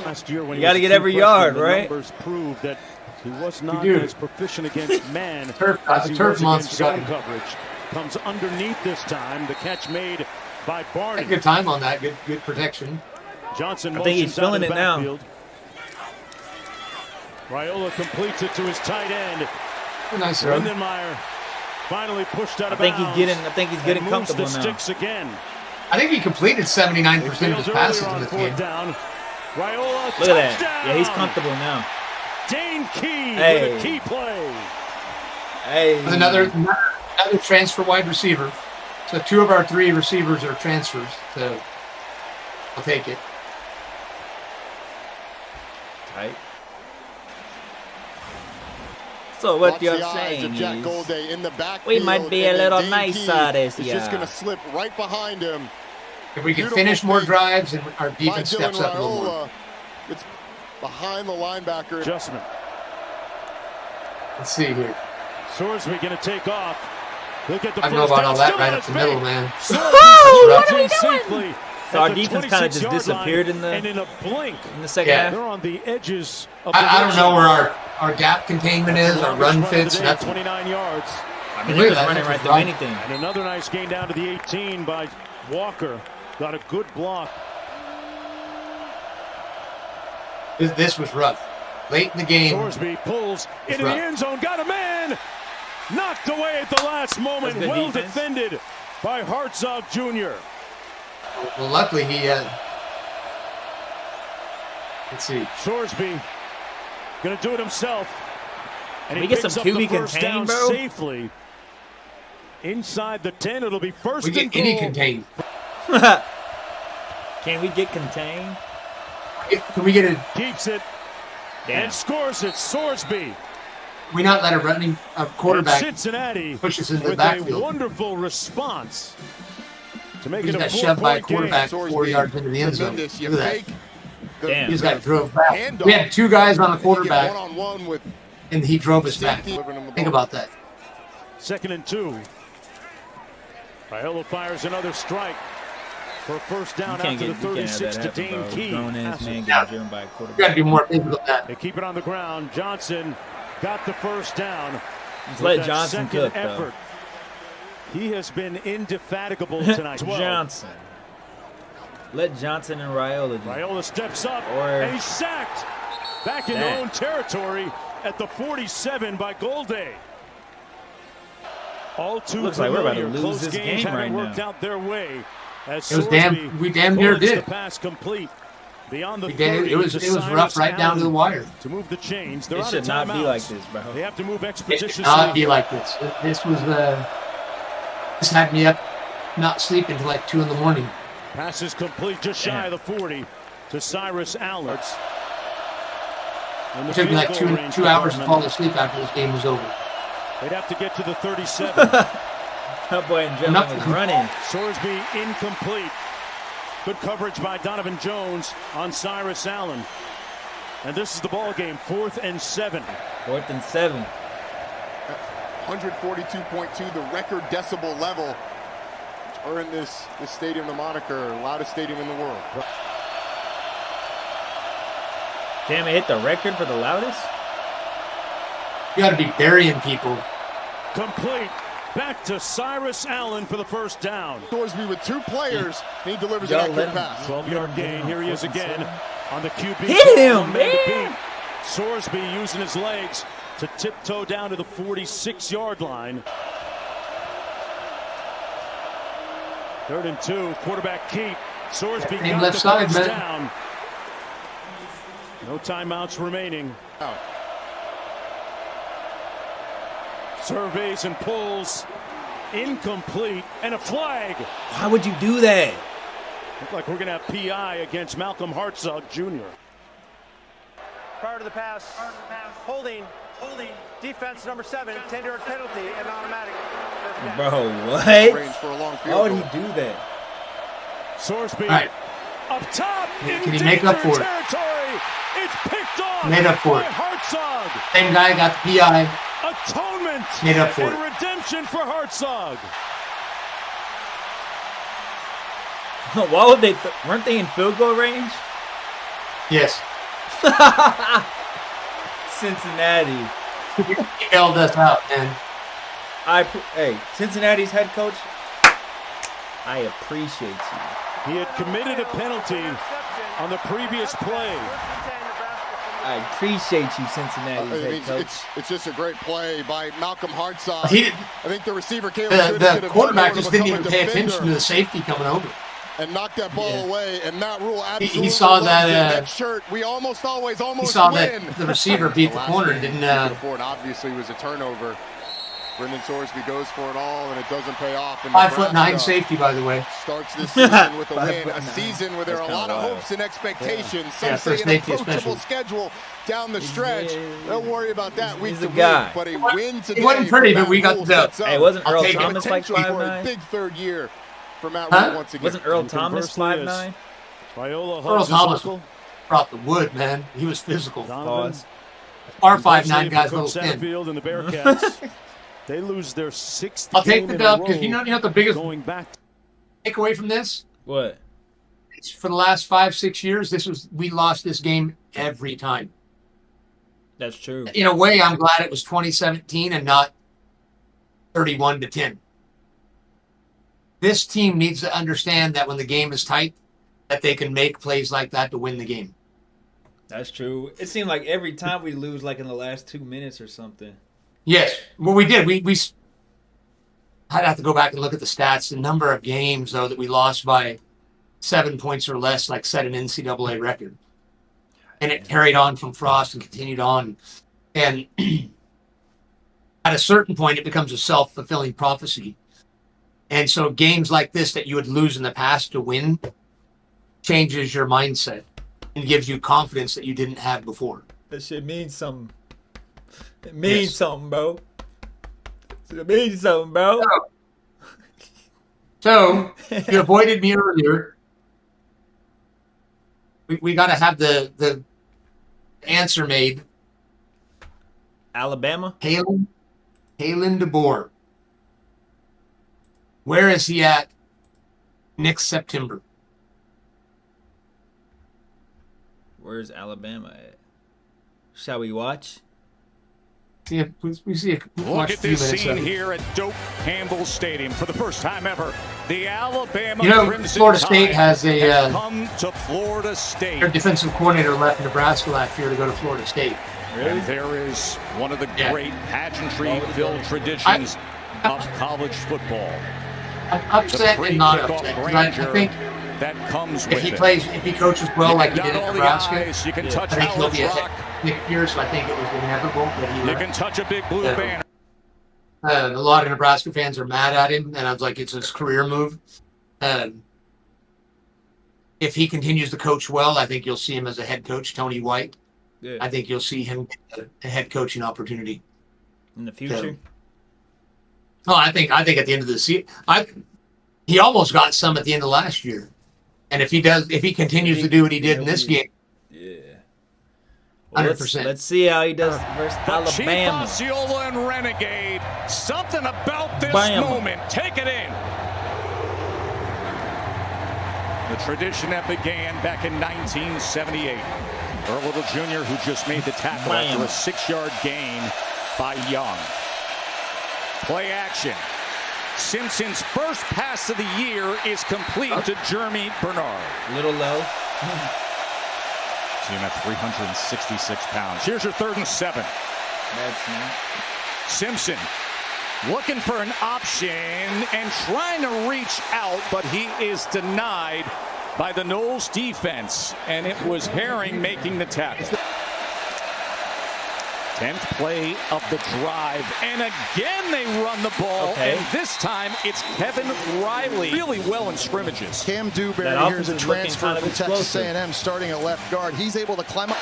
Last year when You he was gotta a get true every freshman, yard, the right? Numbers prove that he was not do. as proficient against man Turf- as he turf was monster against guy. zone coverage. Comes underneath this time. The catch made by Barney. Good time on that. Good protection. Johnson I think he's motions out of feeling the it now. backfield. Raiola completes it to his tight end. Nice run. Lindenmeyer finally pushed out I of think bounds. he's getting and moves comfortable the now. sticks again. I think he completed 79% of Fails his passes earlier in on this 4th game. down. Raiola, Look at that. touchdown! Yeah, he's comfortable now. Dane Key Hey. with a key play. Hey, There's another transfer wide receiver. So 2 of our 3 receivers are transfers. So I'll take it. tight. So what Watch you're the eyes saying of Jack is Golday in the backfield, we might be a and then little Dane nicer Key this is year. just going to slip right behind him. If we can Beautiful finish more feat drives and our by defense Dylan steps up a little more. Raiola. It's behind the linebacker. Adjustment. Let's see here. Sorsby going to take off. Look at the I don't know first about all down, that still right on up his the middle, feet. man. Sorsby What runs in safely So at our the defense kind of just 26-yard disappeared line, in the and in a blink, second Yeah. half. they're on the edges of the I don't know red where zone. our gap containment is, our Longest run run of the fits. day, That's 29 yards. I mean, he Look was at that. running That's right just through run. anything. And another nice gain down to the 18 by Walker. Got a good block. This was rough. Late in the game. Sorsby pulls into the rough. end zone. Got a man. Knocked away at the last moment. That's good Well defense. defended by Hartzog Jr. Well, luckily he let's see. Sorsby going to do it himself. And Can he we get picks some up the QB first contain, down bro? safely. Inside the 10, it'll be first We and get any goal. contained. Can we get contained? Can we get a? Keeps it Damn. and scores it. Sorsby. We not let a quarterback And Cincinnati push us into the with a backfield. wonderful response to make He it just a got shoved by a 4-point game. quarterback 4 yards into the end zone. Tremendous. You Look at that. fake the Damn. He just got drove back. handoff. We had 2 guys on a and you get quarterback, one-on-one with and he drove us back. safety, delivering him the Think ball. about that. 2nd and 2. Raiola fires another strike for a first down out to the 36 to Dane Key. Grown ass Passes. man Yeah. getting driven by a We got quarterback. to be more physical than that. They keep it on the ground. Johnson got the first down. Just with let that Johnson second cook, though. effort. He has been indefatigable tonight. 12. Johnson. Let Johnson and Raiola just Raiola steps up Or- and he's sacked. Back in their Damn. own territory at the 47 by Golday. All too Looks like we're about to familiar. lose Close this games game haven't right worked now. out their way. As It was Sorsby we damn near pulls did. the pass complete beyond the We did. 30 It was to rough Cyrus right down to the Allen wire. to move the chains. They're It out should of not be timeouts. like this, bro. They have to move It expeditiously. should not be like this. This was this had me up, not sleeping till like 2 in the morning. Pass is complete just shy Damn. of the 40 to Cyrus Allen. It took me like two hours to fall asleep after this game was over. They'd have to get to the 37. That boy and gentleman was running. Sorsby incomplete. Good coverage by Donovan Jones on Cyrus Allen. And this is the ball game, 4th and 7. 4th and 7. 142.2, the record decibel level. Earned this stadium the moniker, loudest stadium in the world. Damn, it hit the record for the loudest? You got to be burying people. Complete. Back to Cyrus Allen for the first down. Sorsby with 2 players, and he delivers an Y'all accurate let him- pass. 12-yard gain. Here he is again on the QB. Hit him, One man to man. beat. Sorsby using his legs to tiptoe down to the 46-yard line. 3rd and 2. Quarterback keep. Sorsby Same got left the side, first man. down. No timeouts remaining. Out. Surveys and pulls. Incomplete. And a flag. Why would you do that? Look like we're going to have PI against Malcolm Hartzog Jr. Prior to the pass, holding, defense number 7, 10-yard penalty and automatic. First down. Bro, Range what? for a long Why field would goal. he do that? Sorsby All right. up top. Can he make up for it? Territory. It's picked off. Made up for by it. Hartzog. Same guy got the PI. Atonement Made up for and it. redemption for Hartzog. Why would they? Weren't they in field goal range? Yes. Cincinnati. He bailed us out, man. Hey, Cincinnati's head coach. I appreciate you. He had committed a penalty on the previous play. I appreciate you, Cincinnati's I head mean, coach. it's just a great play by Malcolm Hartzog. He did- I think the receiver came. The quarterback just didn't even pay attention to the safety coming over. and knocked that ball away. And Matt Rule absolutely He saw loves that, it. That shirt. We almost always He saw win. that the receiver beat the last corner game and he didn't. could afford, obviously, was a turnover. Brendan Sorsby goes for it all, and it doesn't pay off. And 5'9" Nebraska safety, by the way. starts this season with a win. A 5'9". season where there are a That's lot of kinda hopes and expectations. Some Yeah, say first an safety approachable especially. schedule down the stretch. Don't worry about that week He's to a guy. week. But a win today. wasn't pretty, for but we Matt got Rule the dub. sets up Hey, wasn't I'll Earl take it. Thomas like potential for a 5'9"? big third year for Matt Rule once again. Wasn't Earl And Thomas conversely, 5'9"? Viola Earl hugs his Thomas uncle. brought the wood, man. He was physical. Donovan. Pause. Our Conversely, 5'9" guy's a for little Coach thin. Satterfield and the Bearcats, they lose their 6th I'll take game the in a dub row because you know what the biggest going back. takeaway from this? What? It's for the last 5-6 years. We lost this game every time. That's true. In a way, I'm glad it was 2017 and not 31-10. This team needs to understand that when the game is tight, that they can make plays like that to win the game. That's true. It seemed like every time we lose, like in the last 2 minutes or something. Yes, well, we did. I'd have to go back and look at the stats. The number of games, though, that we lost by 7 points or less, like set an NCAA record. And it carried on from Frost and continued on. And at a certain point, it becomes a self-fulfilling prophecy. And so games like this that you would lose in the past to win changes your mindset and gives you confidence that you didn't have before. That shit means something. It means something, bro. It means something, bro. So you avoided me earlier. We got to have the answer made. Alabama? Kalen DeBoer. Where is he at next September? Where's Alabama at? Shall we watch? See if we see if Look at this scene here at Doak Campbell Stadium for the first time ever. The Alabama Crimson Florida State Tide has a come to Florida State. their defensive coordinator left Nebraska last year to go to Florida State. And there is one of the Yeah. great pageantry-filled traditions of college football. I'm The upset and not pre-kickoff upset. 'Cause grandeur I think that comes if with he it. if he coaches well You like he got did all at the Nebraska, eyes. You can touch I think he'll Howard's be a Rock. next year. So I think it was inevitable that he You left. can touch a big blue Yeah. banner. A lot of Nebraska fans are mad at him, and I was like, it's his career move. If he continues to coach well, I think you'll see him as a head coach, Tony White. Good. I think you'll see him get a head coaching opportunity In the future. Oh, I think at the end of the season, he almost got some at the end of last year. And if he continues to do what he did in this game, yeah, 100%. Let's see how he does versus Alabama. Chief Osceola and Renegade. Something about this moment. Take it in. The tradition that began back in 1978. Earl Little Jr., who just made the tackle after a 6-yard gain by Young. Play action. Simpson's first pass of the year is complete to Jeremy Bernard. Little low. See him at 366 pounds. Here's your 3rd and 7. That's not. Simpson looking for an option and trying to reach out, but he is denied by the Knowles defense, and it was Herring making the tackle. 10th play of the drive, and again they run the ball, and this time it's Kevin Riley. Really well in scrimmages. Cam Dewberry here's a transfer from Texas A&M starting at left guard. He's able to climb up.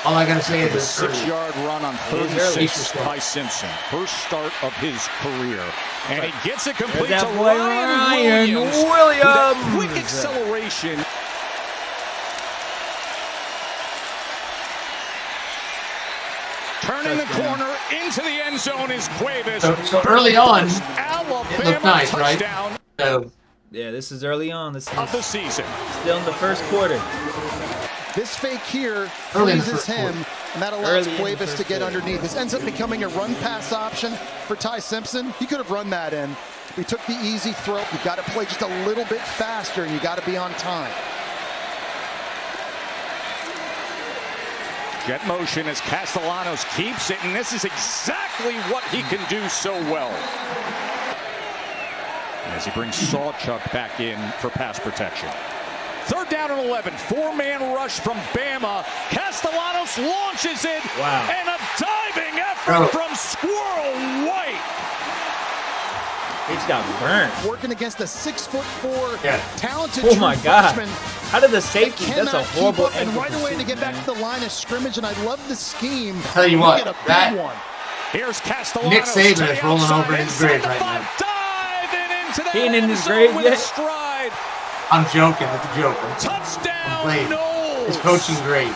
all I got to say is a 6-yard run on 3rd and 6 by Simpson. First start of his career. And he gets it complete to Ryan Williams. Quick acceleration. Turning the corner into the end zone is Cuevas. So early on, Alabama it looked nice, touchdown. right? So, yeah, this is early on. This is of the season. Still in the first quarter. This fake here freezes him, and that allows Cuevas to get underneath. This ends up becoming a run-pass option for Ty Simpson. He could have run that in. He took the easy throw. You've got to play just a little bit faster, and you got to be on time. Jet motion as Castellanos keeps it, and this is exactly what he can do so well. As he brings Sawchuk back in for pass protection. 3rd down and 11, 4-man rush from Bama. Castellanos launches it, and a diving effort from Squirrel White. He just got burnt. Working against a 6'4", talented God. freshman. How did the safety? That's a horrible and right away to get back to the line of scrimmage, and I love the scheme. Tell you what, get a big one. Here's Castellanos. Nick Saban is rolling over in his grave right now. He ain't in his grave yet. Stride. I'm joking. It's a joke. Touchdown, Knowles. His coaching great.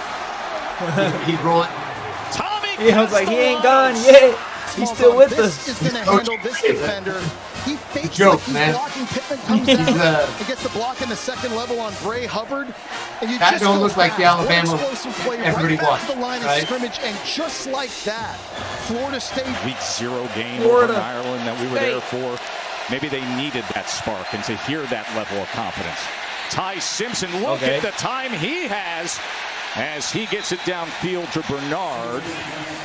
He's rolling. Yeah, I was like, he ain't gone yet. He's still with us. This is going to handle this defender. He fakes joke, like he's man. blocking. Pittman comes down and gets the block in the second level on Bray Hubbard. And you That just don't look like the Alabama play everybody right back wants, to the line right? of scrimmage, and just like that, Florida State. Week 0 game over in Ireland that we were there for. Maybe they needed that spark and to hear that level of confidence. Ty Simpson, look at the time he has as he gets it downfield to Bernard,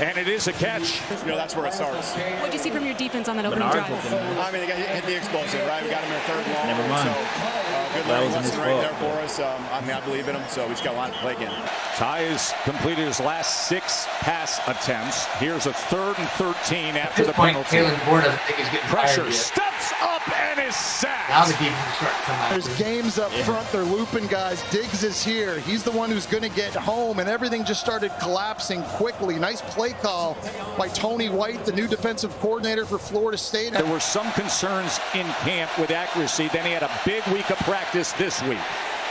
and it is a catch. You know, that's where it starts. What do you see from your defense on that opening drive? I mean, they hit the explosive, right? We got him in 3rd and long. Never mind. So, good learning lesson right there for us. I mean, I believe in him, so we just got a lot to play again. Ty has completed his last 6 pass attempts. Here's a 3rd and 13 after the penalty. Taylor doesn't think he's getting Pressure steps up and is sacked. Now the defense is starting to come out. There's games up front. They're looping guys. Diggs is here. He's the one who's going to get home, and everything just started collapsing quickly. Nice play call by Tony White, the new defensive coordinator for Florida State. There were some concerns in camp with accuracy. Then he had a big week of practice this week.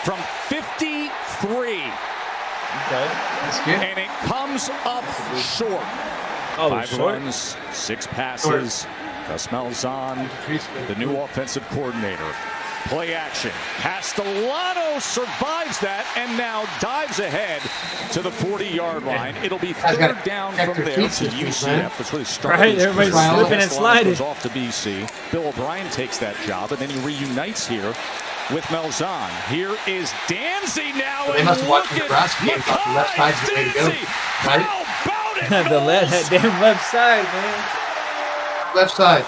From 53. That's good. And it comes up short. 5 runs, 6 passes. Gus Malzahn, the new offensive coordinator. Play action. Castellanos survives that and now dives ahead to the 40-yard line. It'll be 3rd down from there to UCF. That's where they started. Right, everybody's slipping and sliding. Off to BC. Bill O'Brien takes that job, and then he reunites here with Malzahn. Here is Danzy now. They must have watched the Nebraska game. The left side's the way to go, right? That damn left side, man. Left side.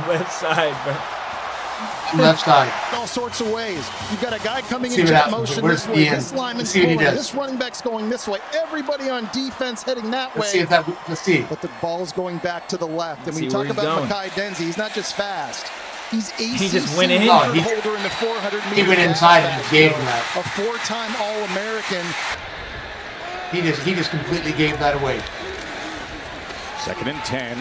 Left side, bro. Left side. All sorts of ways. You've got a guy coming in what jet happens. motion Where's this way. the end? This lineman's See what he going. does. This running back's going this way. Everybody on defense heading that way. Let's see if that. Let's see. But the ball's going back to the left. And when you talk about Makai Denzi, he's not just fast. He's ACC he just went in. record holder in the 400 meter. He went inside and gave him that. A 4-time All-American. He just completely gave that away. 2nd and 10.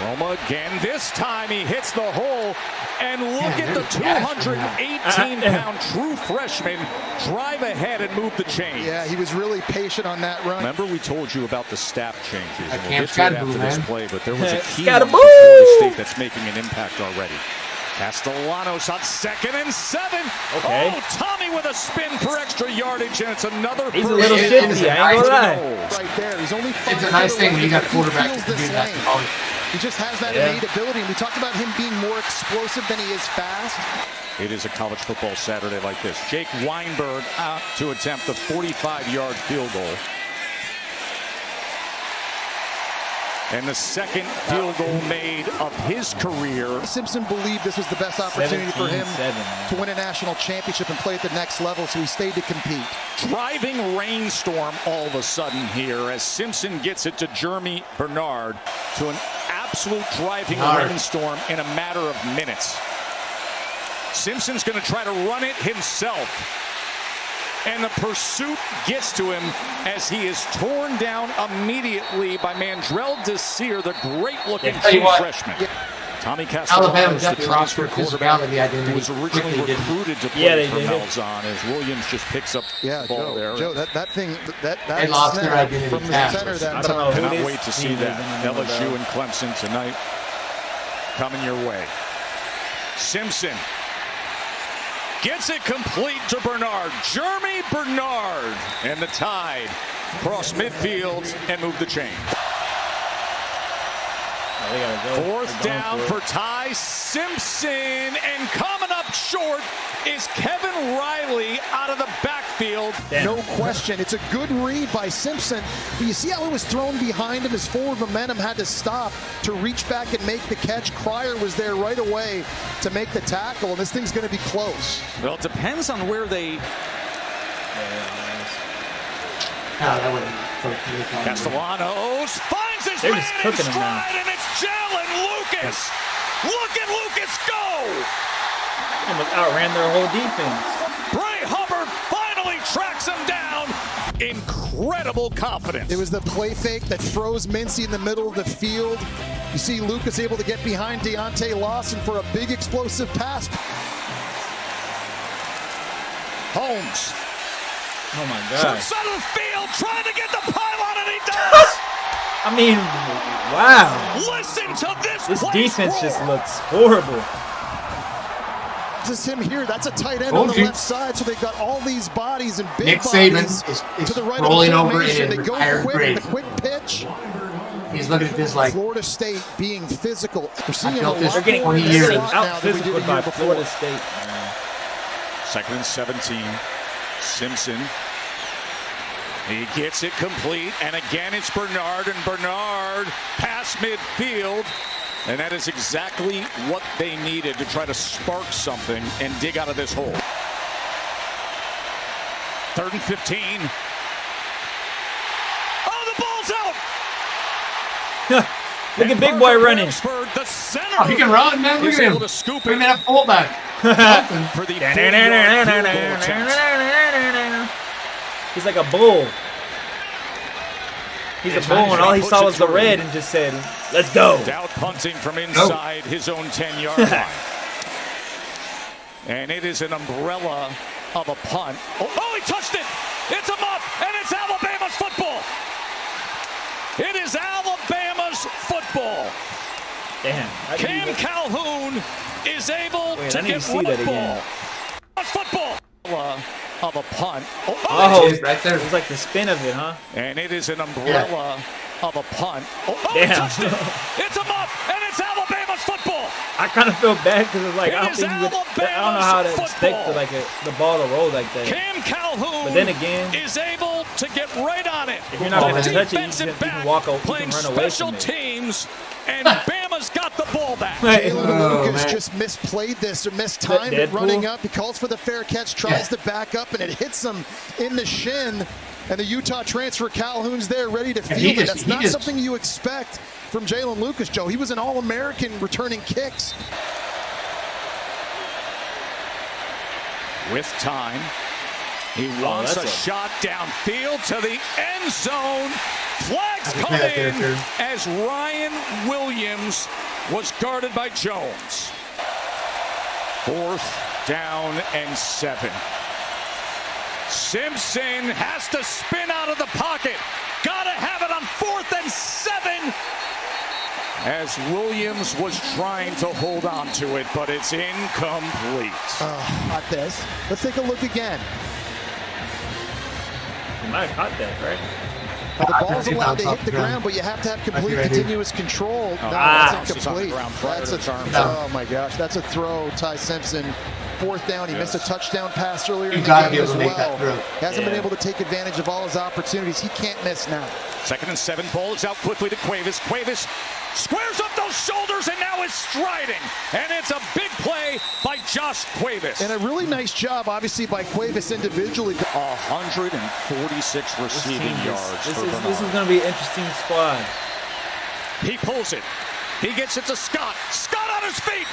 Roma again. This time he hits the hole. And look at the 218-pound true freshman drive ahead and move the chain. Yeah, he was really patient on that run. Remember we told you about the staff changes. And we'll Camp get to it Scottaboo, after man. this play, but there was a key one for Florida State that's making an impact already. Castellanos on 2nd and 7. Okay. Oh, Tommy with a spin for extra yardage, and it's another. He's a little shifty, I ain't gonna lie. Right there. He's only It's a nice thing when you got a quarterback to do that. He just has that innate ability. And we talked about him being more explosive than he is fast. It is a college football Saturday like this. Jake Weinberg out to attempt the 45-yard field goal. And the second field goal made of his career. Simpson believed this was the best opportunity for him to win a national championship and play at the next level, so he stayed to compete. Driving rainstorm all of a sudden here as Simpson gets it to Jeremy Bernard to an absolute driving rainstorm in a matter of minutes. Simpson's going to try to run it himself. And the pursuit gets to him as he is torn down immediately by Mandrell Desir, the great-looking freshman. Tommy Castellanos, the transfer quarterback, who was originally recruited to play for Malzahn, as Williams just picks up the ball there. Joe, that thing, that they lost their identity from the center that I don't know who cannot wait to see that. LSU and Clemson tonight coming your way. Simpson gets it complete to Bernard. Jeremy Bernard. And the Tide cross midfield and move the chain. Fourth down for Ty Simpson. And coming up short is Kevin Riley out of the backfield. No question. It's a good read by Simpson. But you see how it was thrown behind him? His forward momentum had to stop to reach back and make the catch. Cryer was there right away to make the tackle, and this thing's going to be close. Well, it depends on where they... Castellanos finds his man in stride, and it's Jalen Lucas. Look at Lucas go! Almost outran their whole defense. Bray Hubbard finally tracks him down. Incredible confidence. It was the play fake that froze Mincy in the middle of the field. You see Lucas able to get behind Deontay Lawson for a big explosive pass. Holmes. Oh my God. Side of the field trying to get the pylon, and he does. I mean, wow. Listen to this. This defense just looks horrible. This is him here. That's a tight end on the left side, so they've got all these bodies and big Nick bodies Saban is to the right rolling of the over in They go retired quick grade. with a quick pitch. He's looking at this like Florida State being physical. We're seeing I felt a this lot for more 20 in this years. slot now Out than we did physical the by year before. Florida State. 2nd and 17. Simpson. He gets it complete, and again it's Bernard, and Bernard past midfield. And that is exactly what they needed to try to spark something and dig out of this hole. 3rd and 15. Oh, the ball's out! Look at Big Boy running. The center. oh, he can run, man. Look He's at him. able to scoop Bring it that fullback. for the 40-yard field goal attempt. He's like a bull. He's a bull, and all he saw was the red and just said, let's go. Out punting from inside his own 10-yard line. And it is an umbrella of a punt. Oh, he touched it! It's a muff, and it's Alabama's football. It is Alabama's football. Damn. Cam Calhoun is able to get football. Football of a punt. Oh, right there. It was like the spin of it, huh? And it is an umbrella of a punt. Oh, damn. he touched it. It's a muff, and it's Alabama's football. I kind of feel bad because it's like, It I don't is think you would, I don't know how to expect the ball to roll like that. Cam Calhoun But then again, is able to get right on it. if you're not going to touch it, you Defensive can walk over, you playing can run away special from it. teams, and Bama's got the ball back. Jalen Lucas just misplayed this or mistimed it Deadpool? running up. He calls for the fair catch, tries to back up, and it hits him in the shin. And the Utah transfer Calhoun's there ready to field it. That's not something you expect from Jalen Lucas, Joe. He was an All-American returning kicks. with time. He wants a shot downfield to the end zone. Flags come in as Ryan Williams was guarded by Jones. 4th down and 7. Simpson has to spin out of the pocket. Gotta have it on 4th and 7. As Williams was trying to hold on to it, but it's incomplete. Not this. Let's take a look again. You might have caught that, right? Now, the ball's allowed to hit the ground, but you have to have complete continuous control. No, that's incomplete. Oh my gosh, that's a throw, Ty Simpson. 4th down, he missed a touchdown pass earlier in the game as well. He hasn't been able to take advantage of all his opportunities. He can't miss now. 2nd and 7, ball is out quickly to Cuevas. Cuevas squares up those shoulders and now is striding. And it's a big play by Josh Cuevas. And a really nice job, obviously, by Cuevas individually. 146 receiving yards. This is going to be an interesting squad. He pulls it. He gets it to Scott. Scott on his feet.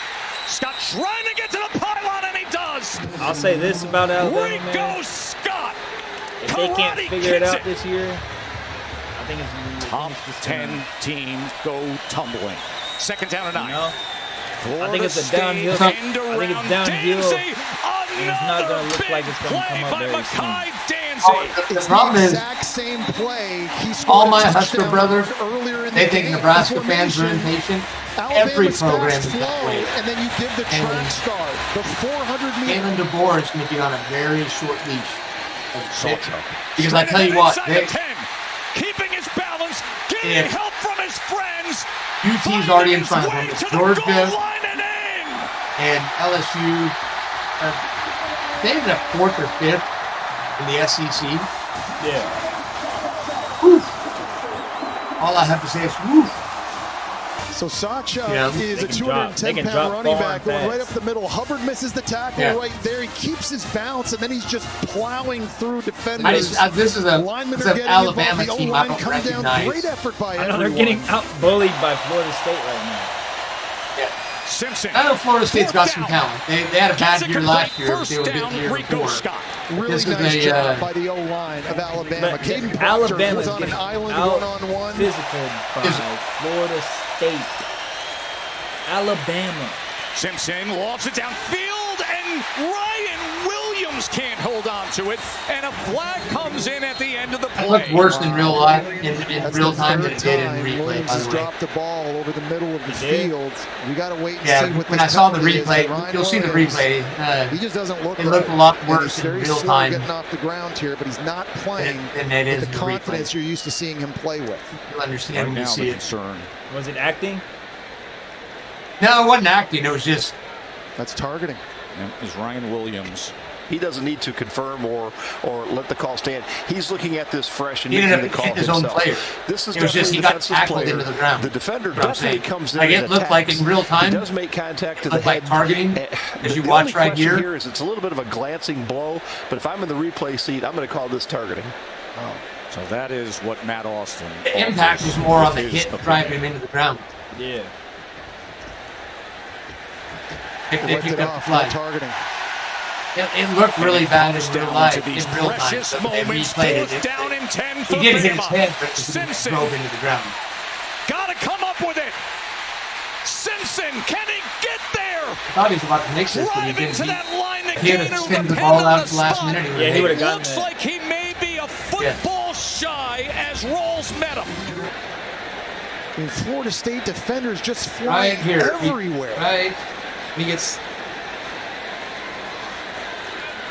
Scott trying to get to the pylon, and he does. I'll say this about Alabama, man. Scott. If they can't figure it out this year, I think it's top 10 teams go tumbling. 2nd down and 9. I think it's a downhill. I think it's downhill. And it's not going to look like it's going to come up very soon. The problem is, exact same play. All my Husker brothers, they think Nebraska fans are impatient. Every program is that way. And then you give the track start, the 400-meter. Kalen DeBoer is going to be on a very short leash. Because I tell you what, keeping his balance, getting help from his friends. UT's already in front of him. It's Georgia and LSU. They ended up 4th or 5th in the SEC. Yeah. Whew. All I have to say is whew. So Sacha is a 210-pound running back going right up the middle. Hubbard misses the tackle right there. He keeps his bounce, and then he's just plowing through defenders. This is a Alabama team I don't recognize. Great effort by everyone. They're getting out-bullied by Florida State right now. Simpson. I know Florida State's got some talent. They had a bad year last year, but they were a good year before. Really nice job by the O-line of Alabama. Caden Proctor was on an island one-on-one. Physical by Florida State. Alabama. Simpson lofts it downfield, and Ryan Williams can't hold on to it, and a flag comes in at the end of the play. It looked worse in real life, in real time than it did in replay. Williams has dropped the ball over the middle of the field. We got to wait and see what when I saw the replay, you'll see the replay. He just doesn't look. It looked a lot worse in real time. Getting off the ground here, but he's not playing with the confidence you're used to seeing him play with. You'll understand when you see it. Was it acting? No, it wasn't acting. It was just. That's targeting. Is Ryan Williams. He doesn't need to confirm or let the call stand. He's looking at this fresh and making the call his own player. This is it was just he got tackled into the ground. The defender definitely comes in. Like it looked like in real time. He does make contact to the head. Like targeting, as you watch right here. Is it's a little bit of a glancing blow, but if I'm in the replay seat, I'm going to call this targeting. Oh. So that is what Matt Austin. The impact was more on the hit driving him into the ground. Yeah. They picked up the flag. Targeting. It looked really bad in real life. These in real time, precious moments. Down in 10 he did hit his head, but he drove into the ground. Gotta come up with it. Simpson, can he get there? I thought he was about to mix this, but he didn't. He had to spin the ball out at the last minute. Yeah, he would have gotten that. Looks like he may be a football shy as Rawls met him. And Florida State defenders just flying everywhere. He gets.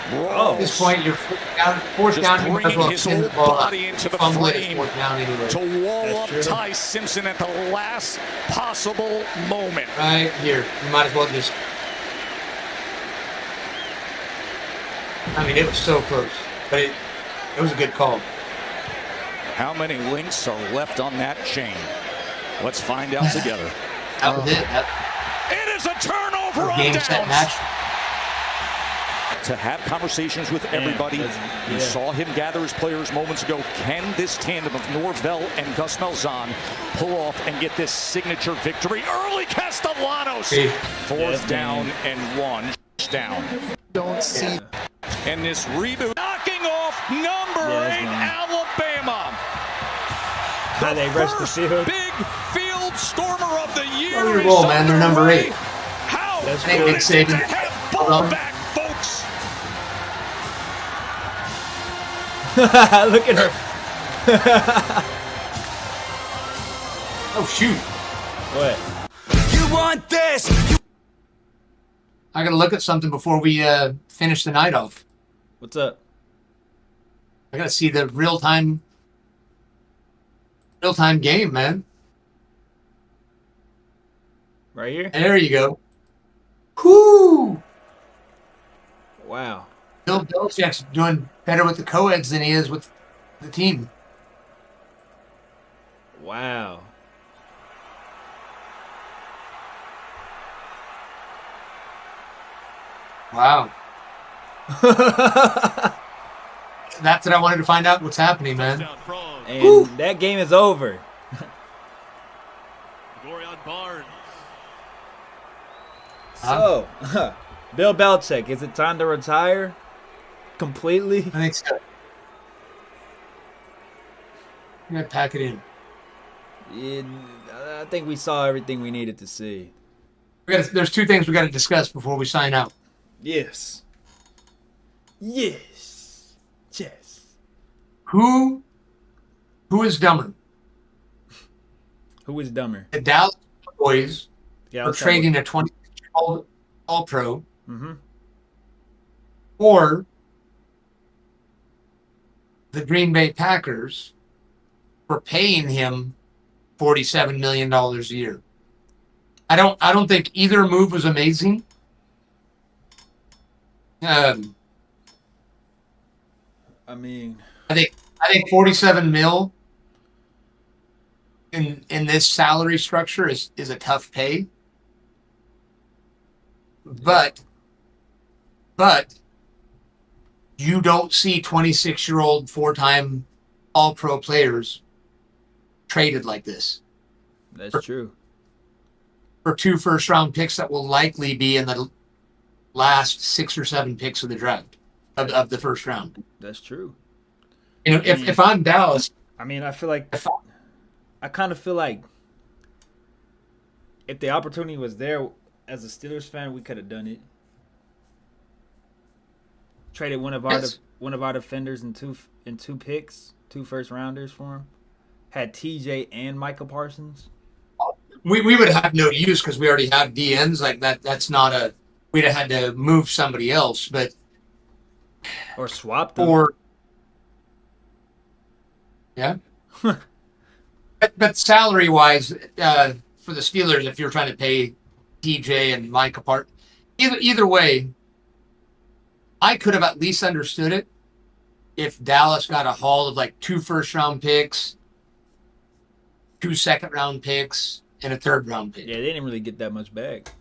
At this point, you're fourth down. You might as well spin the ball out. Into the frame anyway. To wall up Ty Simpson at the last possible moment. Right here, you might as well just. I mean, it was so close, but it was a good call. How many links are left on that chain? Let's find out together. That was it. It is a turnover on downs. To have conversations with everybody. You saw him gather his players moments ago. Can this tandem of Norvell and Gus Malzahn pull off and get this signature victory? Early Castellanos. 4th down and 1. Down. Don't see And this reboot knocking off number 8 Alabama. How they rushed the field. Big field stormer of the year. Oh, your ball, man. They're number 8. How that's nice to have ball back, folks. Look at her. Oh, shoot. What? You want this? I got to look at something before we finish the night off. What's up? I got to see the real-time game, man. Right here? There you go. Whoo! Wow. Bill Belichick's doing better with the co-eds than he is with the team. Wow. Wow. That's what I wanted to find out what's happening, man. And woo! That game is over. So, Bill Belichick, is it time to retire completely? I think so. I'm going to pack it in. Yeah, I think we saw everything we needed to see. There's 2 things we got to discuss before we sign out. Yes. Yes. Yes. Who is dumber? Who is dumber? The Dallas Cowboys for trading a 20-year-old All-Pro, or the Green Bay Packers for paying him $47 million a year. I don't think either move was amazing. I think 47 mil in this salary structure is a tough pay. But you don't see 26-year-old 4-time All-Pro players traded like this. That's true. For 2 first-round picks that will likely be in the last 6 or 7 picks of the draft of the first round. That's true. You know, if I'm Dallas, I feel like I kind of feel like if the opportunity was there as a Steelers fan, we could have done it. Traded one of our defenders in two picks, 2 first rounders for him. Had TJ and Micah Parsons. We would have no use because we already have DNs like that. That's not a. We'd have had to move somebody else, but or swap them. Or yeah. but salary wise, for the Steelers, if you're trying to pay TJ and Micah Parsons, either way, I could have at least understood it if Dallas got a haul of like 2 first-round picks, 2 second-round picks, and a third-round pick. Yeah, they didn't really get that much back.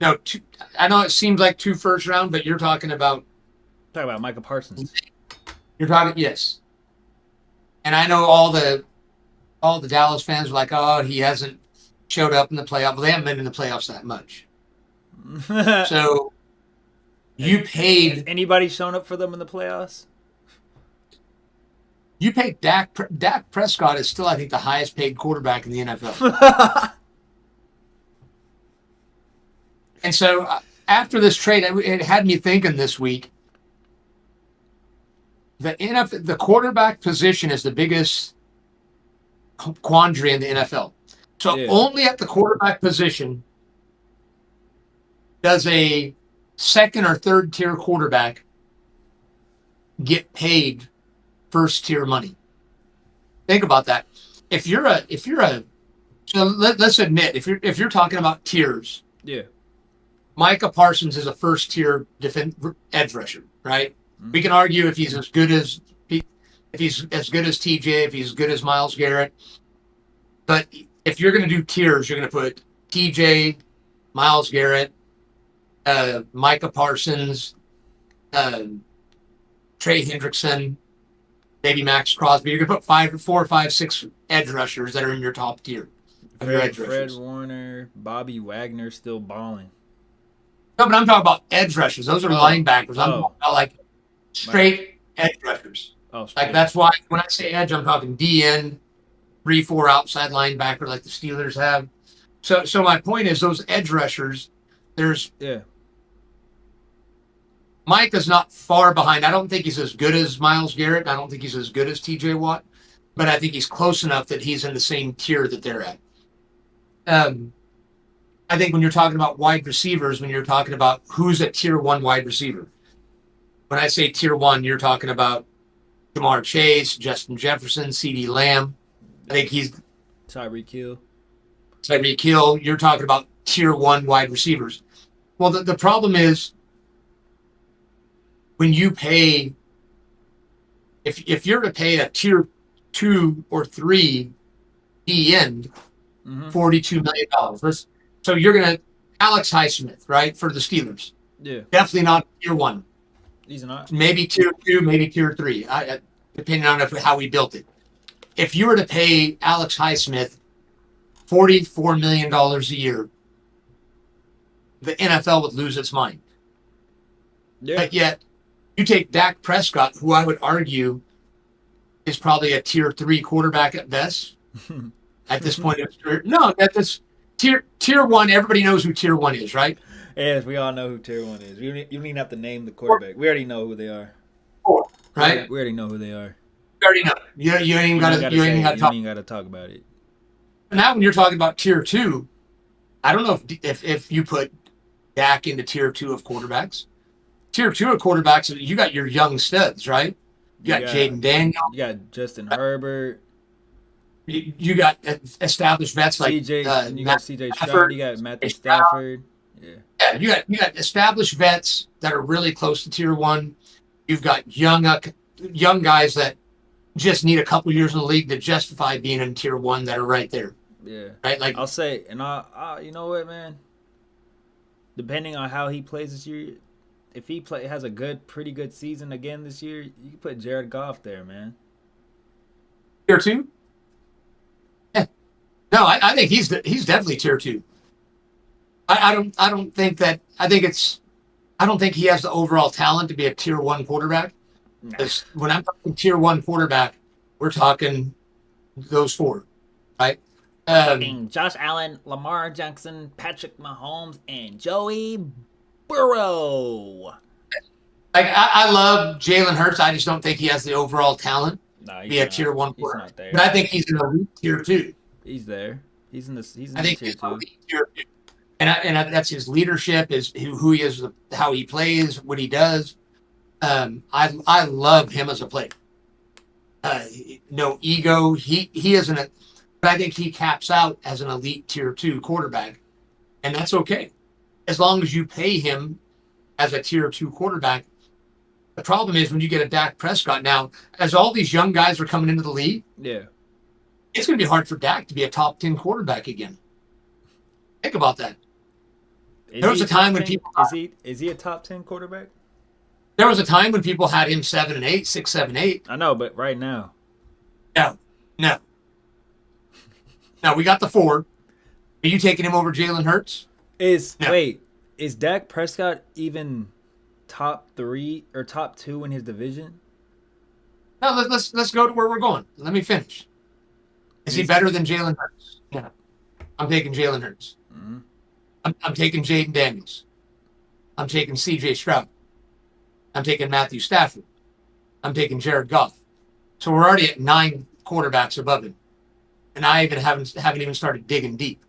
No, I know it seems like 2 first-round, but you're talking about... Talking about Micah Parsons. You're talking, yes. And I know all the Dallas fans were like, oh, he hasn't showed up in the playoffs. Well, they haven't been in the playoffs that much. So... You paid... Has anybody shown up for them in the playoffs? You paid Dak Prescott is still, I think, the highest paid quarterback in the NFL. And so after this trade, it had me thinking this week. The quarterback position is the biggest quandary in the NFL. So only at the quarterback position does a second or third tier quarterback get paid first tier money. Think about that. If you're a so let's admit if you're talking about tiers. Yeah. Micah Parsons is a first tier edge rusher, right? Mm-hmm. We can argue if he's as good as TJ, if he's as good as Myles Garrett. But if you're going to do tiers, you're going to put TJ, Myles Garrett, Micah Parsons, Trey Hendrickson, maybe Max Crosby. You're going to put 4, 5, 6 edge rushers that are in your top tier. Fred Warner, Bobby Wagner still balling. No, but I'm talking about edge rushers. Those are linebackers. I'm talking about like straight edge rushers. Like that's why when I say edge, I'm talking DN, 3-4 outside linebacker like the Steelers have. So my point is those edge rushers, Mike is not far behind. I don't think he's as good as Myles Garrett. I don't think he's as good as TJ Watt, but I think he's close enough that he's in the same tier that they're at. I think when you're talking about wide receivers, when you're talking about who's a tier 1 wide receiver, when I say tier 1, you're talking about Jamar Chase, Justin Jefferson, CeeDee Lamb. I think he's Tyreek Hill. You're talking about tier 1 wide receivers. Well, the problem is when you pay, if you're to pay a tier 2 or 3 end, $42 million. So you're going to Alex Highsmith, right, for the Steelers. Yeah. Definitely not tier 1. He's not. Maybe tier 2, maybe tier 3, depending on how we built it. If you were to pay Alex Highsmith $44 million a year, the NFL would lose its mind. Yeah. But yet, you take Dak Prescott, who I would argue is probably a tier 3 quarterback at best at this point in his career. No, that's tier 1. Everybody knows who tier 1 is, right? Yes, we all know who tier 1 is. You don't even have to name the quarterback. We already know who they are. Right? We already know who they are. You already know. You ain't even got to talk about it. Now, when you're talking about tier 2, I don't know if you put Dak into tier 2 of quarterbacks. Tier 2 of quarterbacks, you got your young studs, right? You got Jaden Daniels. You got Justin Herbert. You got established vets like you got CJ Stroud. You got Matthew Stafford. Yeah, you got established vets that are really close to tier 1. You've got young guys that just need a couple years in the league to justify being in tier 1 that are right there. Yeah. Right? Like I'll say, and I you know what, man? Depending on how he plays this year, if he has a pretty good season again this year, you can put Jared Goff there, man. Tier 2? Yeah. No, I think he's definitely tier 2. I don't think he has the overall talent to be a tier 1 quarterback. Because when I'm talking tier 1 quarterback, we're talking those 4, right? Josh Allen, Lamar Jackson, Patrick Mahomes, and Joey Burrow. Like I love Jalen Hurts. I just don't think he has the overall talent to be a tier 1 quarterback. But I think he's in elite tier 2. He's there. He's in tier 2. Tier 2. And that's his leadership, is who he is, how he plays, what he does. I love him as a player. No ego. He isn't but I think he caps out as an elite tier 2 quarterback, and that's okay as long as you pay him as a tier 2 quarterback. The problem is when you get a Dak Prescott now, as all these young guys are coming into the league. Yeah, it's going to be hard for Dak to be a top 10 quarterback again. Think about that. There was a time when people is he a top 10 quarterback? There was a time when people had him 7 and 8, 6, 7, 8. I know, but right now. No. Now we got the 4. Are you taking him over Jalen Hurts? Wait, is Dak Prescott even top 3 or top 2 in his division? No, let's go to where we're going. Let me finish. Is he better than Jalen Hurts? Yeah. I'm taking Jalen Hurts. Mm-hmm. I'm taking Jaden Daniels. I'm taking CJ Stroud. I'm taking Matthew Stafford. I'm taking Jared Goff. So we're already at 9 quarterbacks above him. And I even haven't even started digging deep.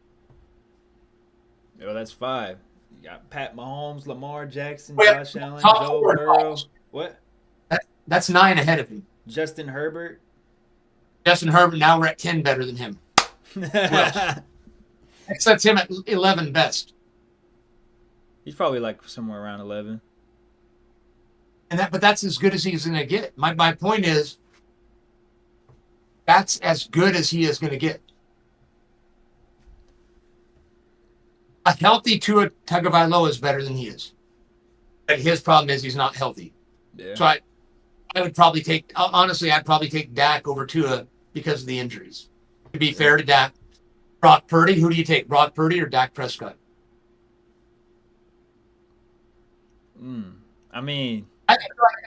Oh, that's 5. You got Pat Mahomes, Lamar Jackson, Josh Allen, Joe Burrow. What? That's 9 ahead of him. Justin Herbert. Now we're at 10 better than him. That's him at 11 best. He's probably like somewhere around 11. But that's as good as he's going to get. My point is, that's as good as he is going to get. A healthy Tua Tagovailoa is better than he is. But his problem is he's not healthy. Yeah. So I would probably I'd probably take Dak over Tua because of the injuries. To be fair to Dak. Brock Purdy, who do you take? Brock Purdy or Dak Prescott? I mean, I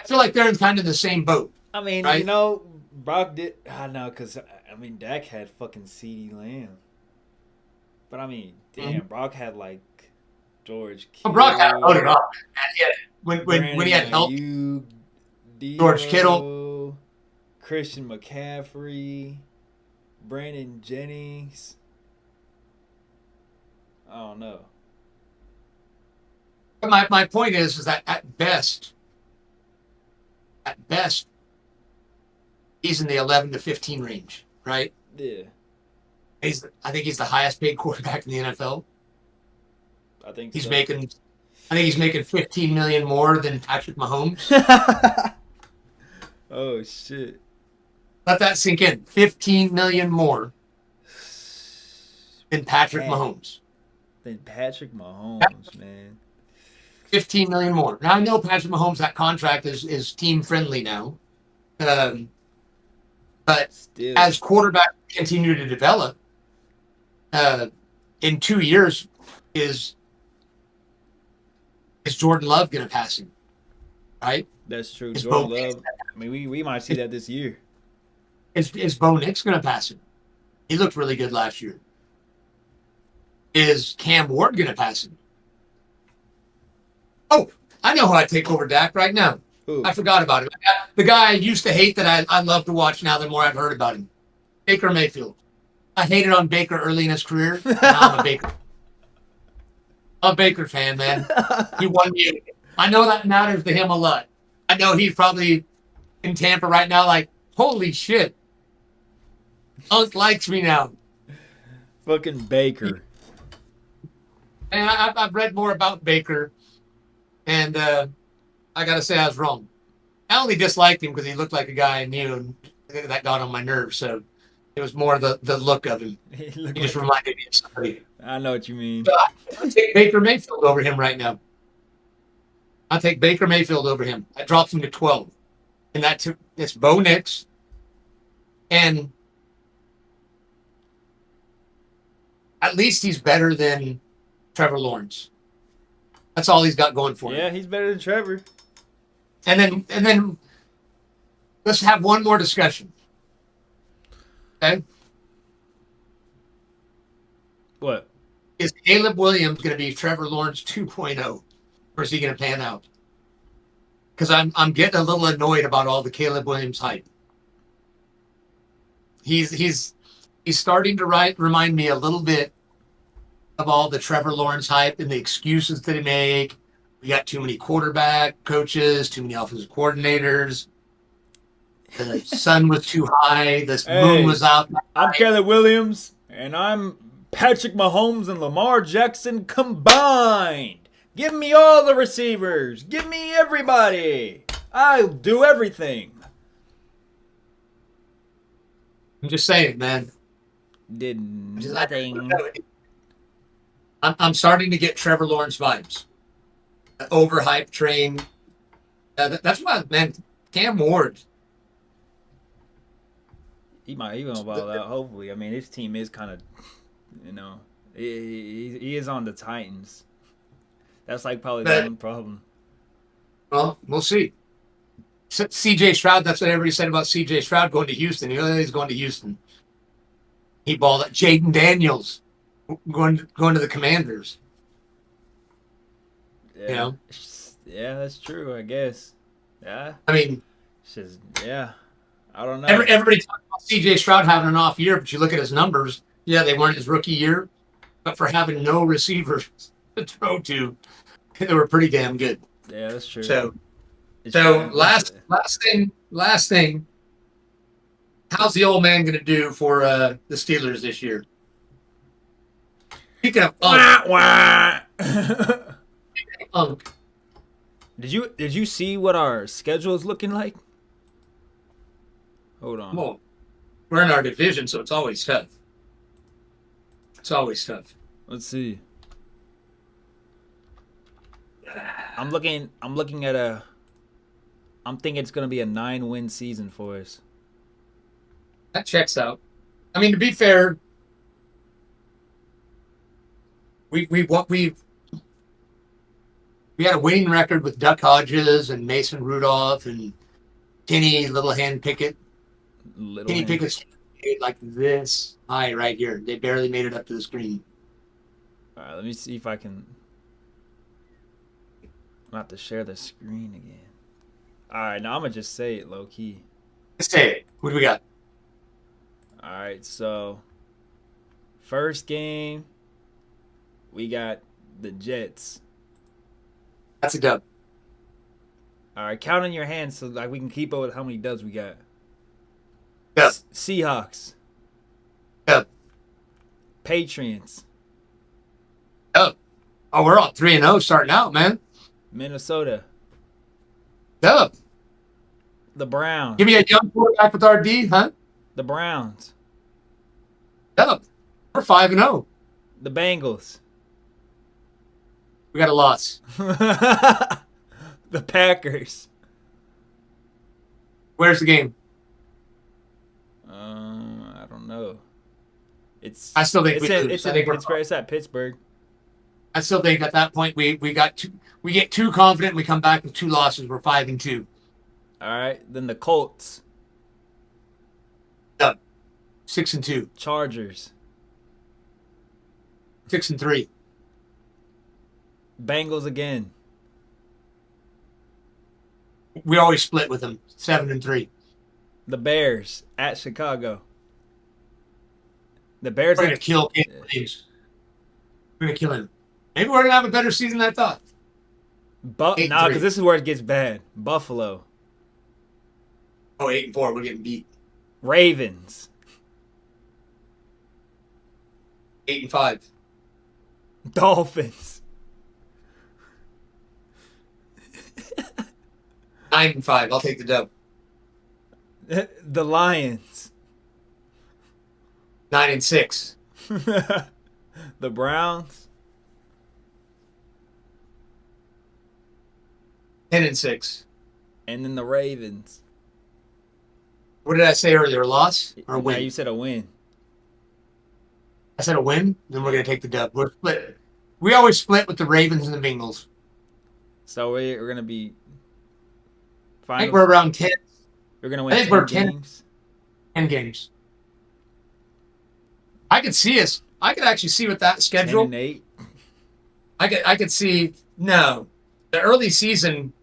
feel like they're in kind of the same boat. I mean, right? you know, Brock did. I know, because, I mean, Dak had fucking CeeDee Lamb. But, I mean, damn, Brock had, like, George Kittle. Well, Brock had loaded up. When he had help. George Kittle. Christian McCaffrey. Brandon Jennings. I don't know. But my point is that at best, he's in the 11 to 15 range, right? Yeah. I think he's the highest paid quarterback in the NFL. I think he's so. making 15 million more than Patrick Mahomes. Oh shit. Let that sink in. 15 million more than Patrick Mahomes. Than Patrick Mahomes, man. 15 million more. Now I know Patrick Mahomes, that contract is team friendly now. But still, as quarterbacks continue to develop, in 2 years, is Jordan Love going to pass him? Right? That's true. Jordan Love. I mean, we might see that this year. Is Bo Nix going to pass him? He looked really good last year. Is Cam Ward going to pass him? Oh, I know who I'd take over Dak right now. Ooh. I forgot about him. The guy I used to hate that I love to watch now the more I've heard about him. Baker Mayfield. I hated on Baker early in his career. Now I'm a Baker. I'm a Baker fan, man. He won me. I know that matters to him a lot. I know he's probably in Tampa right now like, holy shit. Unc likes me now. Fucking Baker. And I've read more about Baker, and I got to say I was wrong. I only disliked him because he looked like a guy I knew, and that got on my nerves. So it was more the look of him. He just reminded me of somebody. I know what you mean. So I'll take Baker Mayfield over him right now. I'll take Baker Mayfield over him. That drops him to 12. And it's Bo Nix. And at least he's better than Trevor Lawrence. That's all he's got going for him. Yeah, he's better than Trevor. And then let's have one more discussion. Okay? What? Is Caleb Williams going to be Trevor Lawrence 2.0? Or is he going to pan out? Because I'm getting a little annoyed about all the Caleb Williams hype. He's starting to remind me a little bit of all the Trevor Lawrence hype and the excuses that he make. We got too many quarterback coaches, too many offensive coordinators. The sun was too high. The moon was out. I'm Caleb Williams, and I'm Patrick Mahomes and Lamar Jackson combined. Give me all the receivers. Give me everybody. I'll do everything. I'm just saying, man. Did nothing. I'm starting to get Trevor Lawrence vibes. The overhyped train. That's why, man, Cam Ward. He gonna ball out, hopefully. I mean, his team is kind of, he is on the Titans. That's like probably the one problem. Well, we'll see. C.J. Stroud, that's what everybody said about C.J. Stroud going to Houston. He's going to Houston. He balled out. Jaden Daniels going to the Commanders. Yeah. Yeah, that's true, I guess. Yeah. I mean, I don't know. Everybody talks about C.J. Stroud having an off year, but you look at his numbers. Yeah, they weren't his rookie year, but for having no receivers to throw to, they were pretty damn good. Yeah, that's true. So last thing. How's the old man going to do for the Steelers this year? Speaking of Unk. Did you see what our schedule is looking like? Hold on. Well, we're in our division, so it's always tough. Let's see. I'm thinking it's gonna be a 9-win season for us. That checks out. I mean, to be fair, we've We had a winning record with Duck Hodges and Mason Rudolph and Kenny Littlehand Pickett. Kenny Pickett's like this high right here. They barely made it up to the screen. All right, let me see if I can. I'm about to share the screen again. All right, now I'm going to just say it low key. Let's say it. What do we got? All right, so first game, we got the Jets. That's a dub. All right, count in your hands so like we can keep up with how many dubs we got. Dub. Seahawks. Dub. Patriots. Dub. Oh, we're all 3-0 starting out, man. Minnesota. Dub. The Browns. Give me a young quarterback with our D, huh? The Browns. Dub. We're 5-0. The Bengals. We got a loss. The Packers. Where's the game? I don't know. I still think it's at Pittsburgh. I still think at that point we get too confident. We come back with 2 losses. We're 5-2. All right, then the Colts. Dub. 6-2. Chargers. 6-3. Bengals again. We always split with them. 7-3. The Bears at Chicago. The Bears are going to kill Cam Williams. We're going to kill him. Maybe we're going to have a better season than I thought. No, because this is where it gets bad. Buffalo. Oh, 8-4. We're getting beat. Ravens. 8-5. Dolphins. 9-5. I'll take the dub. The Lions. 9-6. The Browns. 10-6. And then the Ravens. What did I say earlier? A loss or a win? Yeah, you said a win. I said a win. Then we're going to take the dub. We're split. We always split with the Ravens and the Bengals. So we're going to be. I think we're around 10. We're going to win. I think we're 10 games. I could see us. I could actually see with that schedule. 10-8. I could see. No, the early season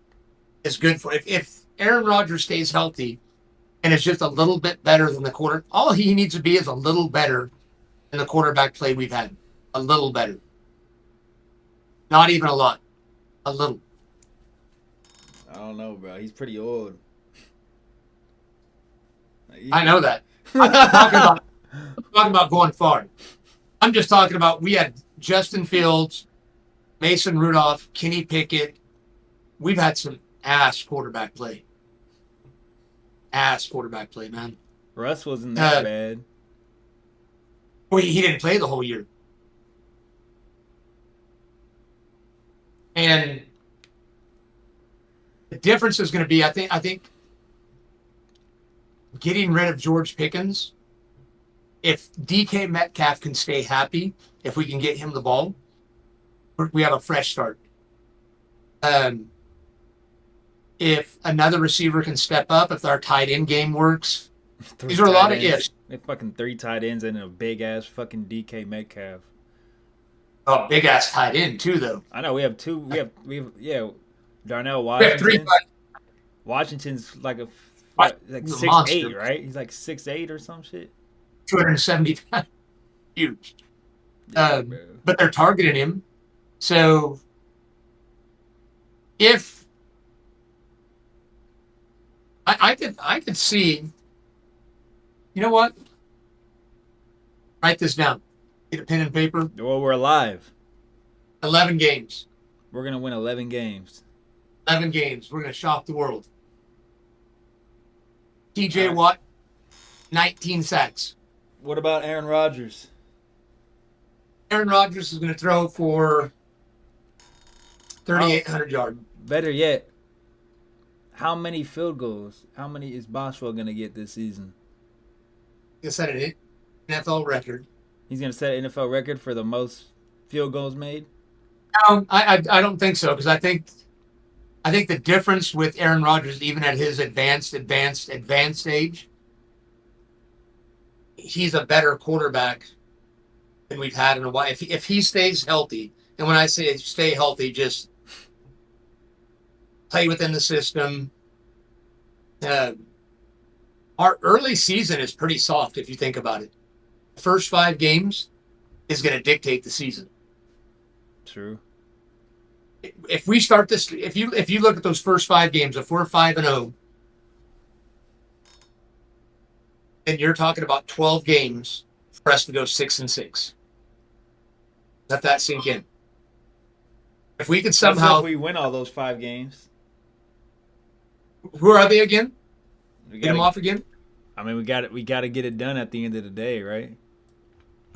is good for if Aaron Rodgers stays healthy, and is just a little bit better than the quarter. All he needs to be is a little better than the quarterback play we've had. A little better. Not even a lot. A little. I don't know, bro. He's pretty old. I know that. I'm not talking about going far. I'm just talking about we had Justin Fields, Mason Rudolph, Kenny Pickett. We've had some ass quarterback play. Ass quarterback play, man. Russ wasn't that bad. Well, he didn't play the whole year. And the difference is going to be, I think getting rid of George Pickens, if DK Metcalf can stay happy, if we can get him the ball, we have a fresh start. If another receiver can step up, if our tight end game works, these are a lot of ifs. They fucking 3 tight ends and a big ass fucking DK Metcalf. Oh, big ass tight end too, though. I know we have 2. We have Darnell Washington. We have 3. Washington's like 6'8", right? He's like 6'8" or some shit. 275, huge. Yeah, but they're targeting him. So if I could see, you know what? Write this down. Get a pen and paper. Well, we're alive. 11 games. We're gonna win 11 games. 11 games. We're gonna shock the world. TJ Watt, 19 sacks. What about Aaron Rodgers? Aaron Rodgers is going to throw for 3,800 yards. Better yet, how many field goals? How many is Boswell going to get this season? He'll set an NFL record. He's going to set an NFL record for the most field goals made? No, I don't think so, because I think the difference with Aaron Rodgers, even at his advanced age, he's a better quarterback than we've had in a while. If he stays healthy, and when I say stay healthy, just play within the system. Our early season is pretty soft if you think about it. The first 5 games is going to dictate the season. True. If we start this, if you look at those first 5 games, if we're 5-0, then you're talking about 12 games for us to go 6-6. Let that sink in. If we could somehow, if we win all those 5 games. Who are they again? Get them off again. I mean, we got to get it done at the end of the day, right?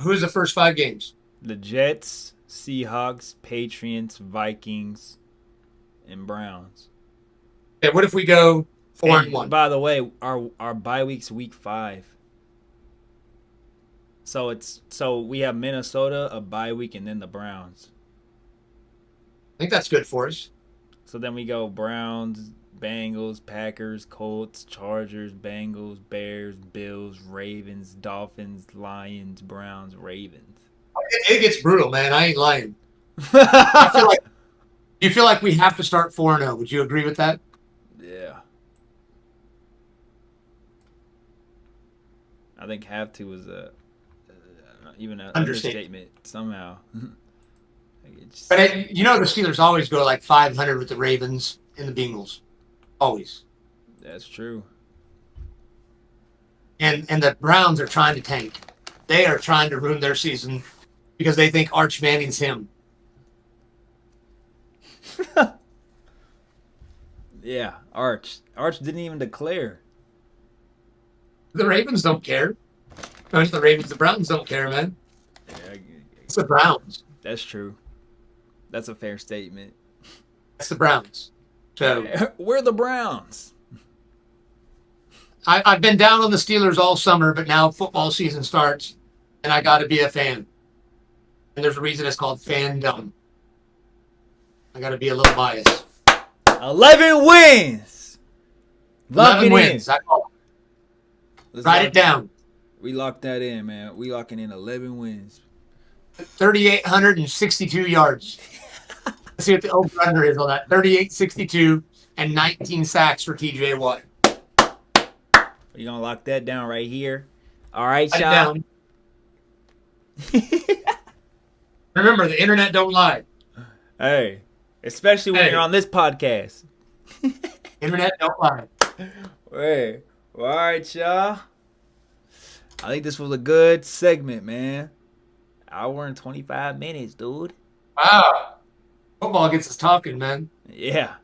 Who's the first 5 games? The Jets, Seahawks, Patriots, Vikings, and Browns. Okay, what if we go 4-1? By the way, our bye week's week 5. So we have Minnesota, a bye week, and then the Browns. I think that's good for us. So then we go Browns, Bengals, Packers, Colts, Chargers, Bengals, Bears, Bills, Ravens, Dolphins, Lions, Browns, Ravens. It gets brutal, man. I ain't lying. You feel like we have to start 4-0. Would you agree with that? Yeah. I think have to was even an understatement somehow. But the Steelers always go like 500 with the Ravens and the Bengals. Always. That's true. And the Browns are trying to tank. They are trying to ruin their season because they think Arch Manning's him. Yeah, Arch didn't even declare. The Ravens don't care. The Browns don't care, man. Yeah, it's the Browns. That's true. That's a fair statement. That's the Browns. So we're the Browns. I've been down on the Steelers all summer, but now football season starts, and I got to be a fan. And there's a reason it's called fandom. I got to be a little biased. 11 wins. 11 wins. Write it down. We locked that in, man. We locking in 11 wins. 3,862 yards. Let's see what the over-under is on that. 38-62 and 19 sacks for T.J. Watt. We're going to lock that down right here. All right, y'all. Remember, the internet don't lie. Hey, especially when you're on this podcast. Internet don't lie. Hey, well, all right, y'all. I think this was a good segment, man. Hour and 25 minutes, dude. Wow. Football gets us talking, man. Yeah.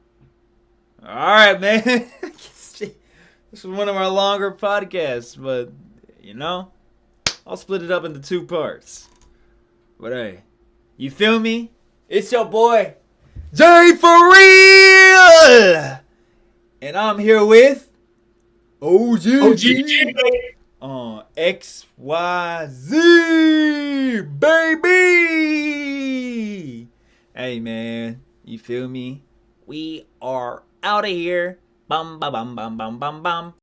All right, man. This is one of our longer podcasts, but, I'll split it up into 2 parts. But, hey, you feel me? It's your boy, Jay For Real! And I'm here with OG. On XWhyZ, baby. Hey, man, you feel me? We are out of here. Bum, ba, bum, bum, bum, bum, bum.